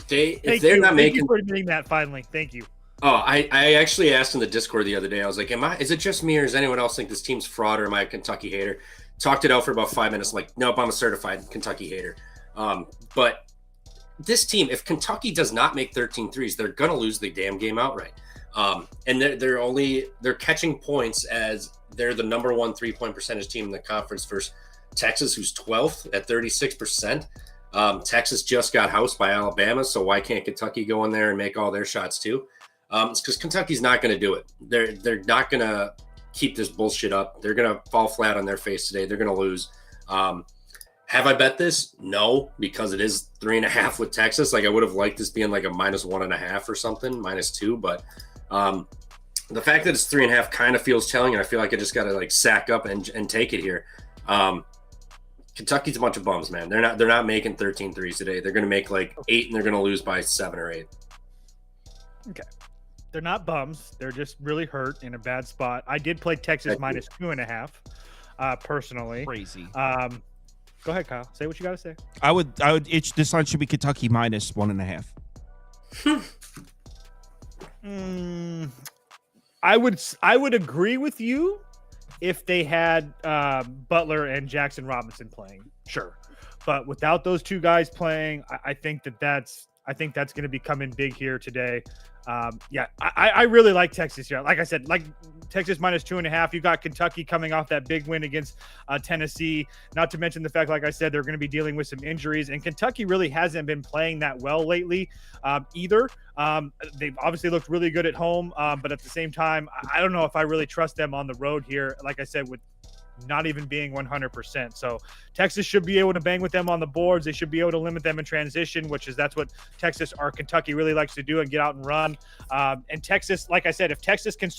If they're not making, thank you for admitting that finally. Thank you. Oh, I actually asked in the Discord the other day. I was like, is it just me or does anyone else think this team's fraud or am I a Kentucky hater? Talked it out for about 5 minutes. Like, nope, I'm a certified Kentucky hater. But this team, if Kentucky does not make 13 threes, they're going to lose the damn game outright. And they're catching points as they're the number 1 3-point percentage team in the conference versus Texas, who's 12th at 36%. Texas just got housed by Alabama, so why can't Kentucky go in there and make all their shots too? It's because Kentucky's not going to do it. They're not going to keep this bullshit up. They're going to fall flat on their face today. They're going to lose. Have I bet this? No, because it is 3.5 with Texas. Like I would have liked this being like a -1.5 or something, -2. But the fact that it's 3.5 kind of feels telling, and I feel like I just got to like sack up and take it here. Kentucky's a bunch of bums, man. They're not making 13 threes today. They're going to make like 8, and they're going to lose by 7 or 8. Okay. They're not bums. They're just really hurt in a bad spot. I did play Texas -2.5 personally. Crazy. Go ahead, Kyle. Say what you got to say. I would this line should be Kentucky -1.5. I would agree with you if they had Butler and Jackson Robinson playing, sure. But without those two guys playing, I think that's going to be coming big here today. I really like Texas here. Like I said, like Texas -2.5. You got Kentucky coming off that big win against Tennessee. Not to mention the fact, like I said, they're going to be dealing with some injuries, and Kentucky really hasn't been playing that well lately either. They've obviously looked really good at home, but at the same time, I don't know if I really trust them on the road here. Like I said, with not even being 100%. So Texas should be able to bang with them on the boards. They should be able to limit them in transition, that's what Texas or Kentucky really likes to do and get out and run. And Texas, like I said, if Texas can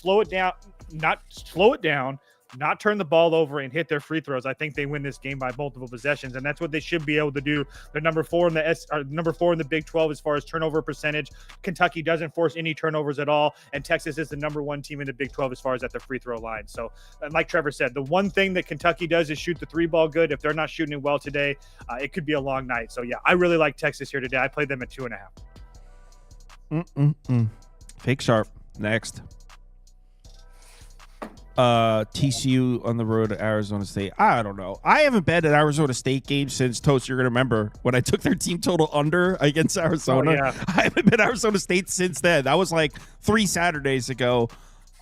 not turn the ball over and hit their free throws, I think they win this game by multiple possessions, and that's what they should be able to do. They're number 4 in the Big 12 as far as turnover percentage. Kentucky doesn't force any turnovers at all, and Texas is the number 1 team in the Big 12 as far as at the free throw line. So, and like Trevor said, the one thing that Kentucky does is shoot the 3 ball good. If they're not shooting it well today, it could be a long night. So yeah, I really like Texas here today. I played them at 2.5. Fake sharp. Next. TCU on the road to Arizona State. I don't know. I haven't bet at Arizona State games since Toast. You're gonna remember when I took their team total under against Arizona. Oh, yeah. I haven't bet Arizona State since then. That was like 3 Saturdays ago.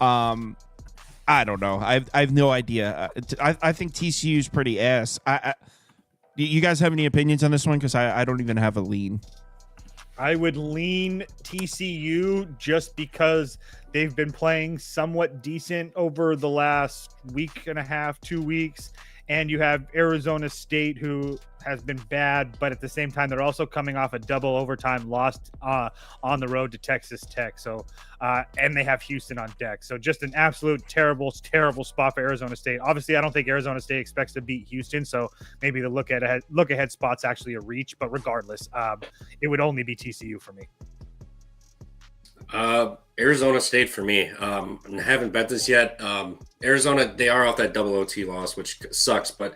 I don't know. I have no idea. I think TCU is pretty ass. You guys have any opinions on this one? Because I don't even have a lean. I would lean TCU just because they've been playing somewhat decent over the last week and a half, 2 weeks. And you have Arizona State, who has been bad, but at the same time, they're also coming off a double overtime loss on the road to Texas Tech. So, and they have Houston on deck. So just an absolute terrible spot for Arizona State. Obviously, I don't think Arizona State expects to beat Houston. So maybe the look ahead spot's actually a reach, but regardless, it would only be TCU for me. Arizona State for me. I haven't bet this yet. Arizona, they are off that double OT loss, which sucks, but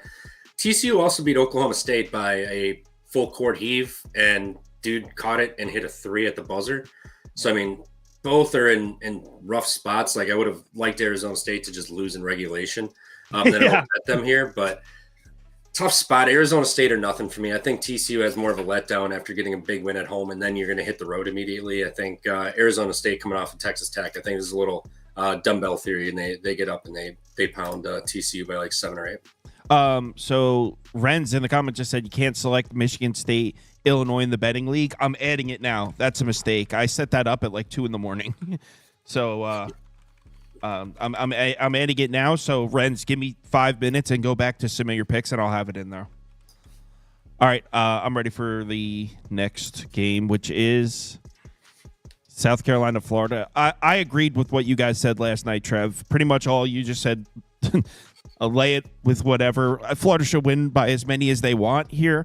TCU also beat Oklahoma State by a full court heave, and dude caught it and hit a 3 at the buzzer. So, I mean, both are in rough spots. Like, I would have liked Arizona State to just lose in regulation. Then I'll bet them here, but tough spot. Arizona State or nothing for me. I think TCU has more of a letdown after getting a big win at home, and then you're going to hit the road immediately. I think Arizona State coming off of Texas Tech, I think there's a little dumbbell theory, and they get up and they pound TCU by like 7 or 8. So Renz in the comments just said you can't select Michigan State, Illinois in the betting league. I'm adding it now. That's a mistake. I set that up at like 2 a.m. So I'm adding it now. So Renz, give me 5 minutes and go back to some of your picks, and I'll have it in there. All right, I'm ready for the next game, which is South Carolina, Florida. I agreed with what you guys said last night, Trev. Pretty much all you just said. Lay it with whatever. Florida should win by as many as they want here.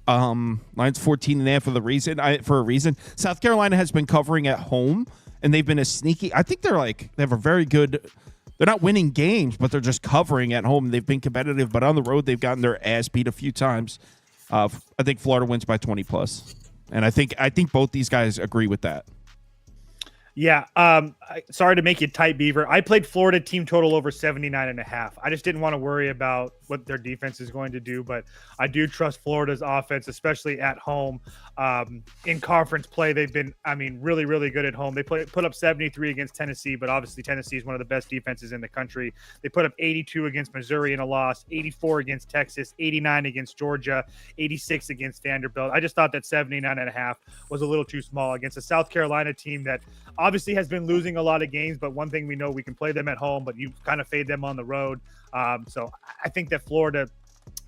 Line's 14.5 for a reason. South Carolina has been covering at home, and they've been a sneaky. I think they have a very good. They're not winning games, but they're just covering at home. They've been competitive, but on the road they've gotten their ass beat a few times. I think Florida wins by 20+, and I think both these guys agree with that. Yeah. Sorry to make you tight, Beaver. I played Florida team total over 79.5. I just didn't want to worry about what their defense is going to do, but I do trust Florida's offense, especially at home. In conference play, they've been, really, really good at home. They put up 73 against Tennessee, but obviously Tennessee is one of the best defenses in the country. They put up 82 against Missouri in a loss, 84 against Texas, 89 against Georgia, 86 against Vanderbilt. I just thought that 79.5 was a little too small against a South Carolina team that obviously has been losing a lot of games, but one thing we know, we can play them at home, but you kind of fade them on the road. So I think that Florida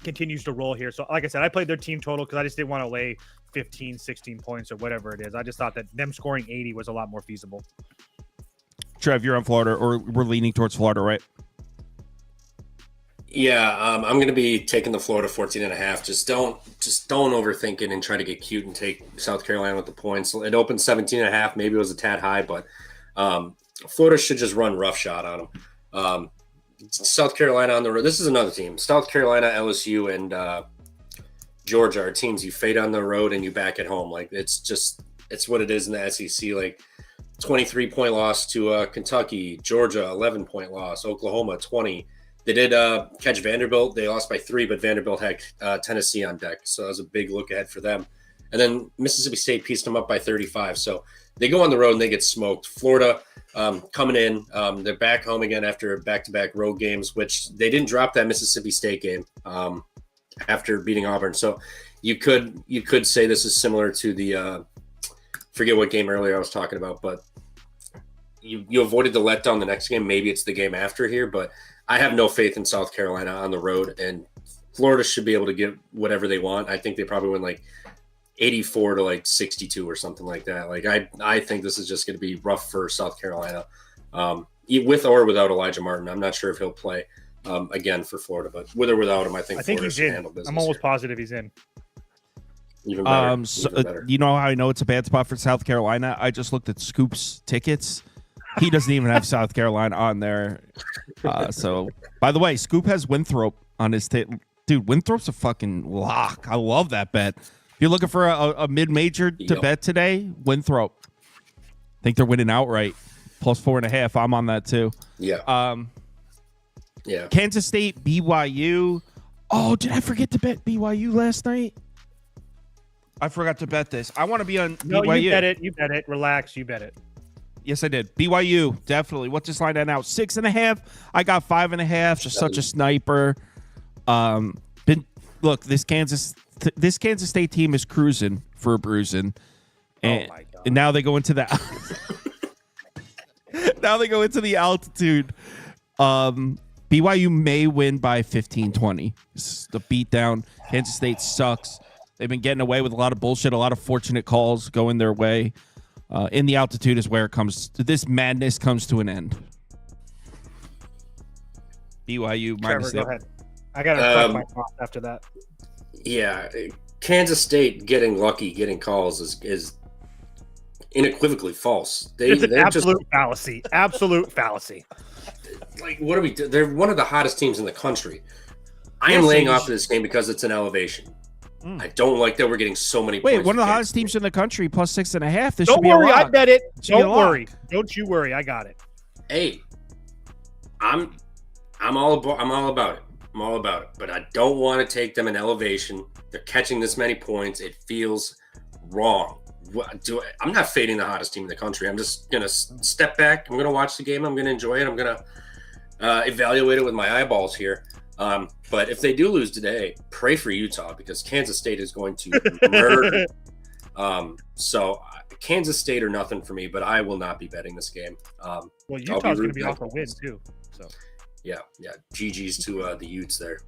continues to roll here. So like I said, I played their team total because I just didn't want to lay 15, 16 points or whatever it is. I just thought that them scoring 80 was a lot more feasible. Trev, you're on Florida, or we're leaning towards Florida, right? Yeah, I'm going to be taking the Florida 14.5. Just don't overthink it and try to get cute and take South Carolina with the points. It opened 17.5. Maybe it was a tad high, but Florida should just run roughshod on them. South Carolina on the road. This is another team. South Carolina, LSU, and Georgia are teams you fade on the road and you back at home. Like it's what it is in the SEC. Like 23-point loss to Kentucky, Georgia 11-point loss, Oklahoma 20. They did catch Vanderbilt. They lost by 3, but Vanderbilt had Tennessee on deck. So that was a big look ahead for them. And then Mississippi State pieced them up by 35. So they go on the road and they get smoked. Florida coming in. They're back home again after back-to-back road games, which they didn't drop that Mississippi State game after beating Auburn. So you could say this is similar to the forget what game earlier I was talking about, but you avoided the letdown the next game. Maybe it's the game after here, but I have no faith in South Carolina on the road, and Florida should be able to get whatever they want. I think they probably win like 84 to like 62 or something like that. Like I think this is just going to be rough for South Carolina, with or without Elijah Martin. I'm not sure if he'll play again for Florida, but with or without him, I think Florida he's should in. handle business. I'm almost here. positive he's in. Even better. Even better. You know how I know it's a bad spot for South Carolina? I just looked at Scoop's tickets. He doesn't even have South Carolina on there. So, by the way, Scoop has Winthrop on his dude. Winthrop's a fucking lock. I love that bet. If you're looking for a mid-major to bet today, Winthrop. I think they're winning outright. Plus 4.5. I'm on that too. Yeah. Yeah. Kansas State, BYU. Oh, did I forget to bet BYU last night? I forgot to bet this. I want to be on BYU. No, you bet it. You bet it. Relax. You bet it. Yes, I did. BYU, definitely. What's this line at now? 6.5. I got 5.5. Just such a sniper. Look, this Kansas State team is cruising for a bruising, and, oh my God. And now they go into the altitude. BYU may win by 15-20. This is the beatdown. Kansas State sucks. They've been getting away with a lot of bullshit, a lot of fortunate calls going their way. In the altitude is where this madness comes to an end. BYU minus. Trevor, go ahead. I got to cut my thoughts after that. Yeah, Kansas State getting lucky, getting calls is unequivocally false. It's an absolute fallacy. Absolute fallacy. Like, what are we doing? They're one of the hottest teams in the country. I am laying off this game because it's an elevation. I don't like that we're getting so many points. Wait, one of the hottest teams in the country, plus 6.5. This don't should be worry, a lock. I bet it. Don't worry. Don't you worry. I got it. Hey, I'm all about it. I'm all about it. But I don't want to take them in elevation. They're catching this many points. It feels wrong. I'm not fading the hottest team in the country. I'm just gonna step back. I'm gonna watch the game. I'm gonna enjoy it. I'm gonna evaluate it with my eyeballs here. But if they do lose today, pray for Utah because Kansas State is going to murder. So Kansas State or nothing for me, but I will not be betting this game. Well, Utah's going to be off a win too. So yeah. GG's to the Utes there.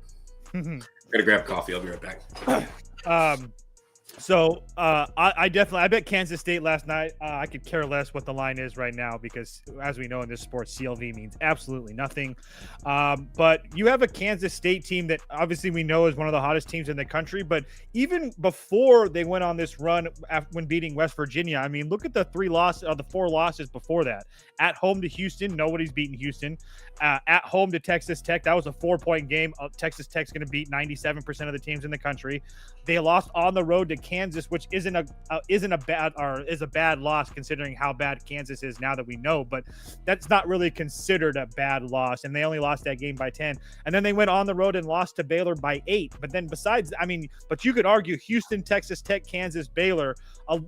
I'm gonna grab coffee. I'll be right back. So I bet Kansas State last night. I could care less what the line is right now because, as we know in this sport, CLV means absolutely nothing. But you have a Kansas State team that obviously we know is one of the hottest teams in the country. But even before they went on this run when beating West Virginia, I mean, look at the 4 losses before that. At home to Houston, nobody's beaten Houston. At home to Texas Tech, that was a 4-point game. Texas Tech's going to beat 97% of the teams in the country. They lost on the road to Kansas, which is a bad loss considering how bad Kansas is now that we know. But that's not really considered a bad loss, and they only lost that game by 10. And then they went on the road and lost to Baylor by 8. But then but you could argue Houston, Texas Tech, Kansas, Baylor.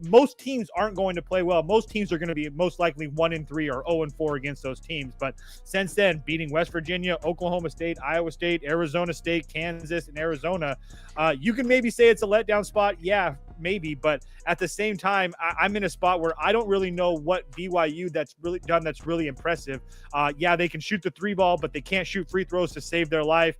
Most teams aren't going to play well. Most teams are going to be most likely 1-3 or 0-4 against those teams. But since then, beating West Virginia, Oklahoma State, Iowa State, Arizona State, Kansas, and Arizona, you can maybe say it's a letdown spot. Yeah, half, maybe. But at the same time, I'm in a spot where I don't really know what BYU that's really impressive. Yeah, they can shoot the 3 ball, but they can't shoot free throws to save their life.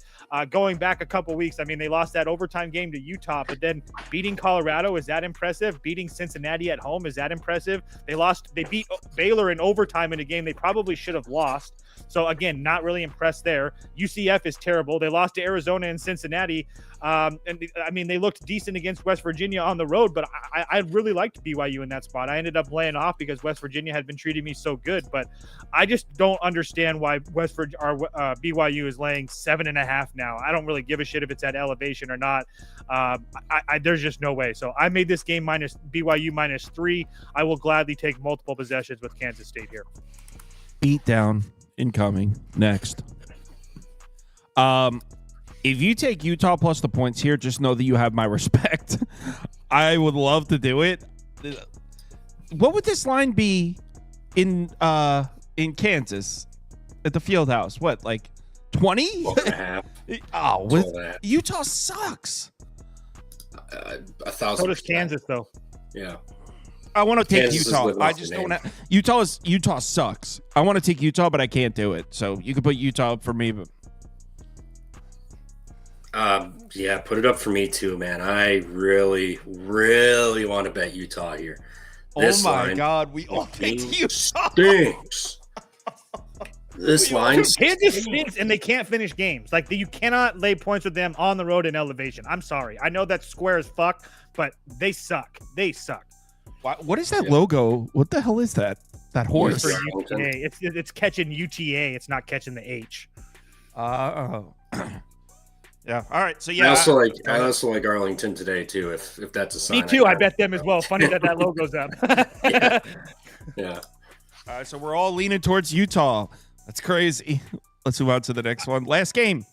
Going back a couple weeks, I mean, they lost that overtime game to Utah, but then beating Colorado, is that impressive? Beating Cincinnati at home, is that impressive? They beat Baylor in overtime in a game they probably should have lost. So again, not really impressed there. UCF is terrible. They lost to Arizona and Cincinnati. And I mean, they looked decent against West Virginia on the road, but I really liked BYU in that spot. I ended up laying off because West Virginia had been treating me so good, but I just don't understand why BYU is laying 7.5 now. I don't really give a shit if it's at elevation or not. There's just no way. So I made this game BYU -3. I will gladly take multiple possessions with Kansas State here. Beat down incoming. Next. If you take Utah plus the points here, just know that you have my respect. I would love to do it. What would this line be in Kansas at the field house? What, like 20? 12.5. Utah sucks. 1,000%. So does Kansas, though. Yeah. I want to take Kansas Utah. I just don't want to. Utah sucks. I want to take Utah, but I can't do it. So you can put Utah up for me, but. Yeah, put it up for me too, man. I really, really want to bet Utah here. This God, we all picked Utah. Stinks. This line Kansas stinks, and they can't finish games. Like you cannot lay points with them on the road in elevation. I'm sorry. I know that's square as fuck, but they suck. They suck. What is that logo? What the hell is that? That horse? For UTA. It's catching UTA. It's not catching the H. Yeah. All right. So yeah. I also like Arlington today too. If that's a sign. Me too. I bet them as well. Funny that logo's up. Yeah. All right. So we're all leaning towards Utah. That's crazy. Let's move on to the next one. Last game.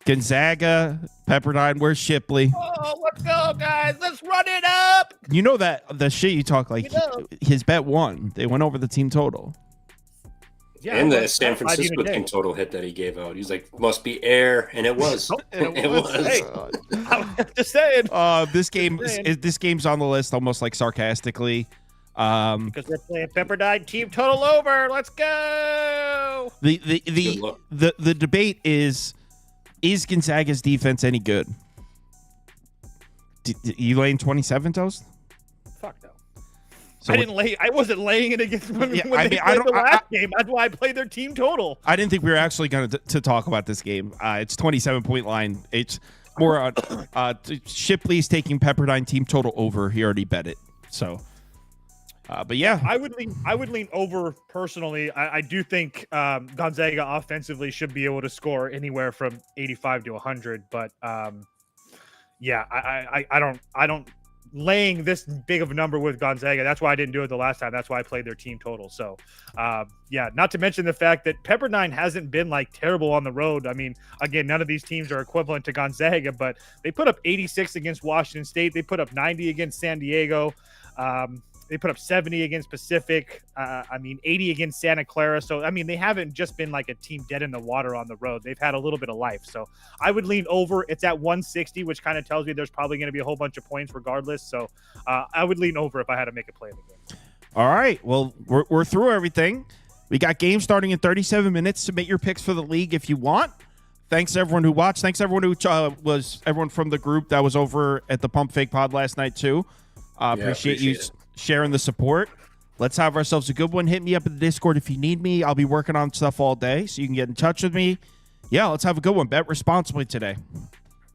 Gonzaga, Pepperdine. Where's Shipley? Oh, let's go, guys. Let's run it up. You know that the shit you talk like his bet won. They went over the team total. Yeah, and the San Francisco team total hit that he gave out. He's like, must be air, and it was. It was. Hey, I'm just saying. This game's on the list almost like sarcastically. Because they're playing Pepperdine, team total over. Let's go. The debate is Gonzaga's defense any good? You laying 27 toes? Fuck no. So I wasn't laying it against when they played the last game. That's why I played their team total. I didn't think we were actually going to talk about this game. It's 27-point line. It's more on Shipley's taking Pepperdine team total over. He already bet it. So, but yeah, I would lean over personally. I do think Gonzaga offensively should be able to score anywhere from 85 to 100. But yeah, I don't. Laying this big of a number with Gonzaga. That's why I didn't do it the last time. That's why I played their team total. So, yeah, not to mention the fact that Pepperdine hasn't been like terrible on the road. I mean, again, none of these teams are equivalent to Gonzaga, but they put up 86 against Washington State. They put up 90 against San Diego. They put up 70 against Pacific. 80 against Santa Clara. So, I mean, they haven't just been like a team dead in the water on the road. They've had a little bit of life. So, I would lean over. It's at 160, which kind of tells me there's probably going to be a whole bunch of points regardless. So, I would lean over if I had to make a play in the game. All right. Well, we're through everything. We got games starting in 37 minutes. Submit your picks for the league if you want. Thanks to everyone who watched. Thanks to everyone who everyone from the group that was over at the Pump Fake Pod last night too. Appreciate you sharing the support. Let's have ourselves a good one. Hit me up in the Discord if you need me. I'll be working on stuff all day, so you can get in touch with me. Yeah, let's have a good one. Bet responsibly today.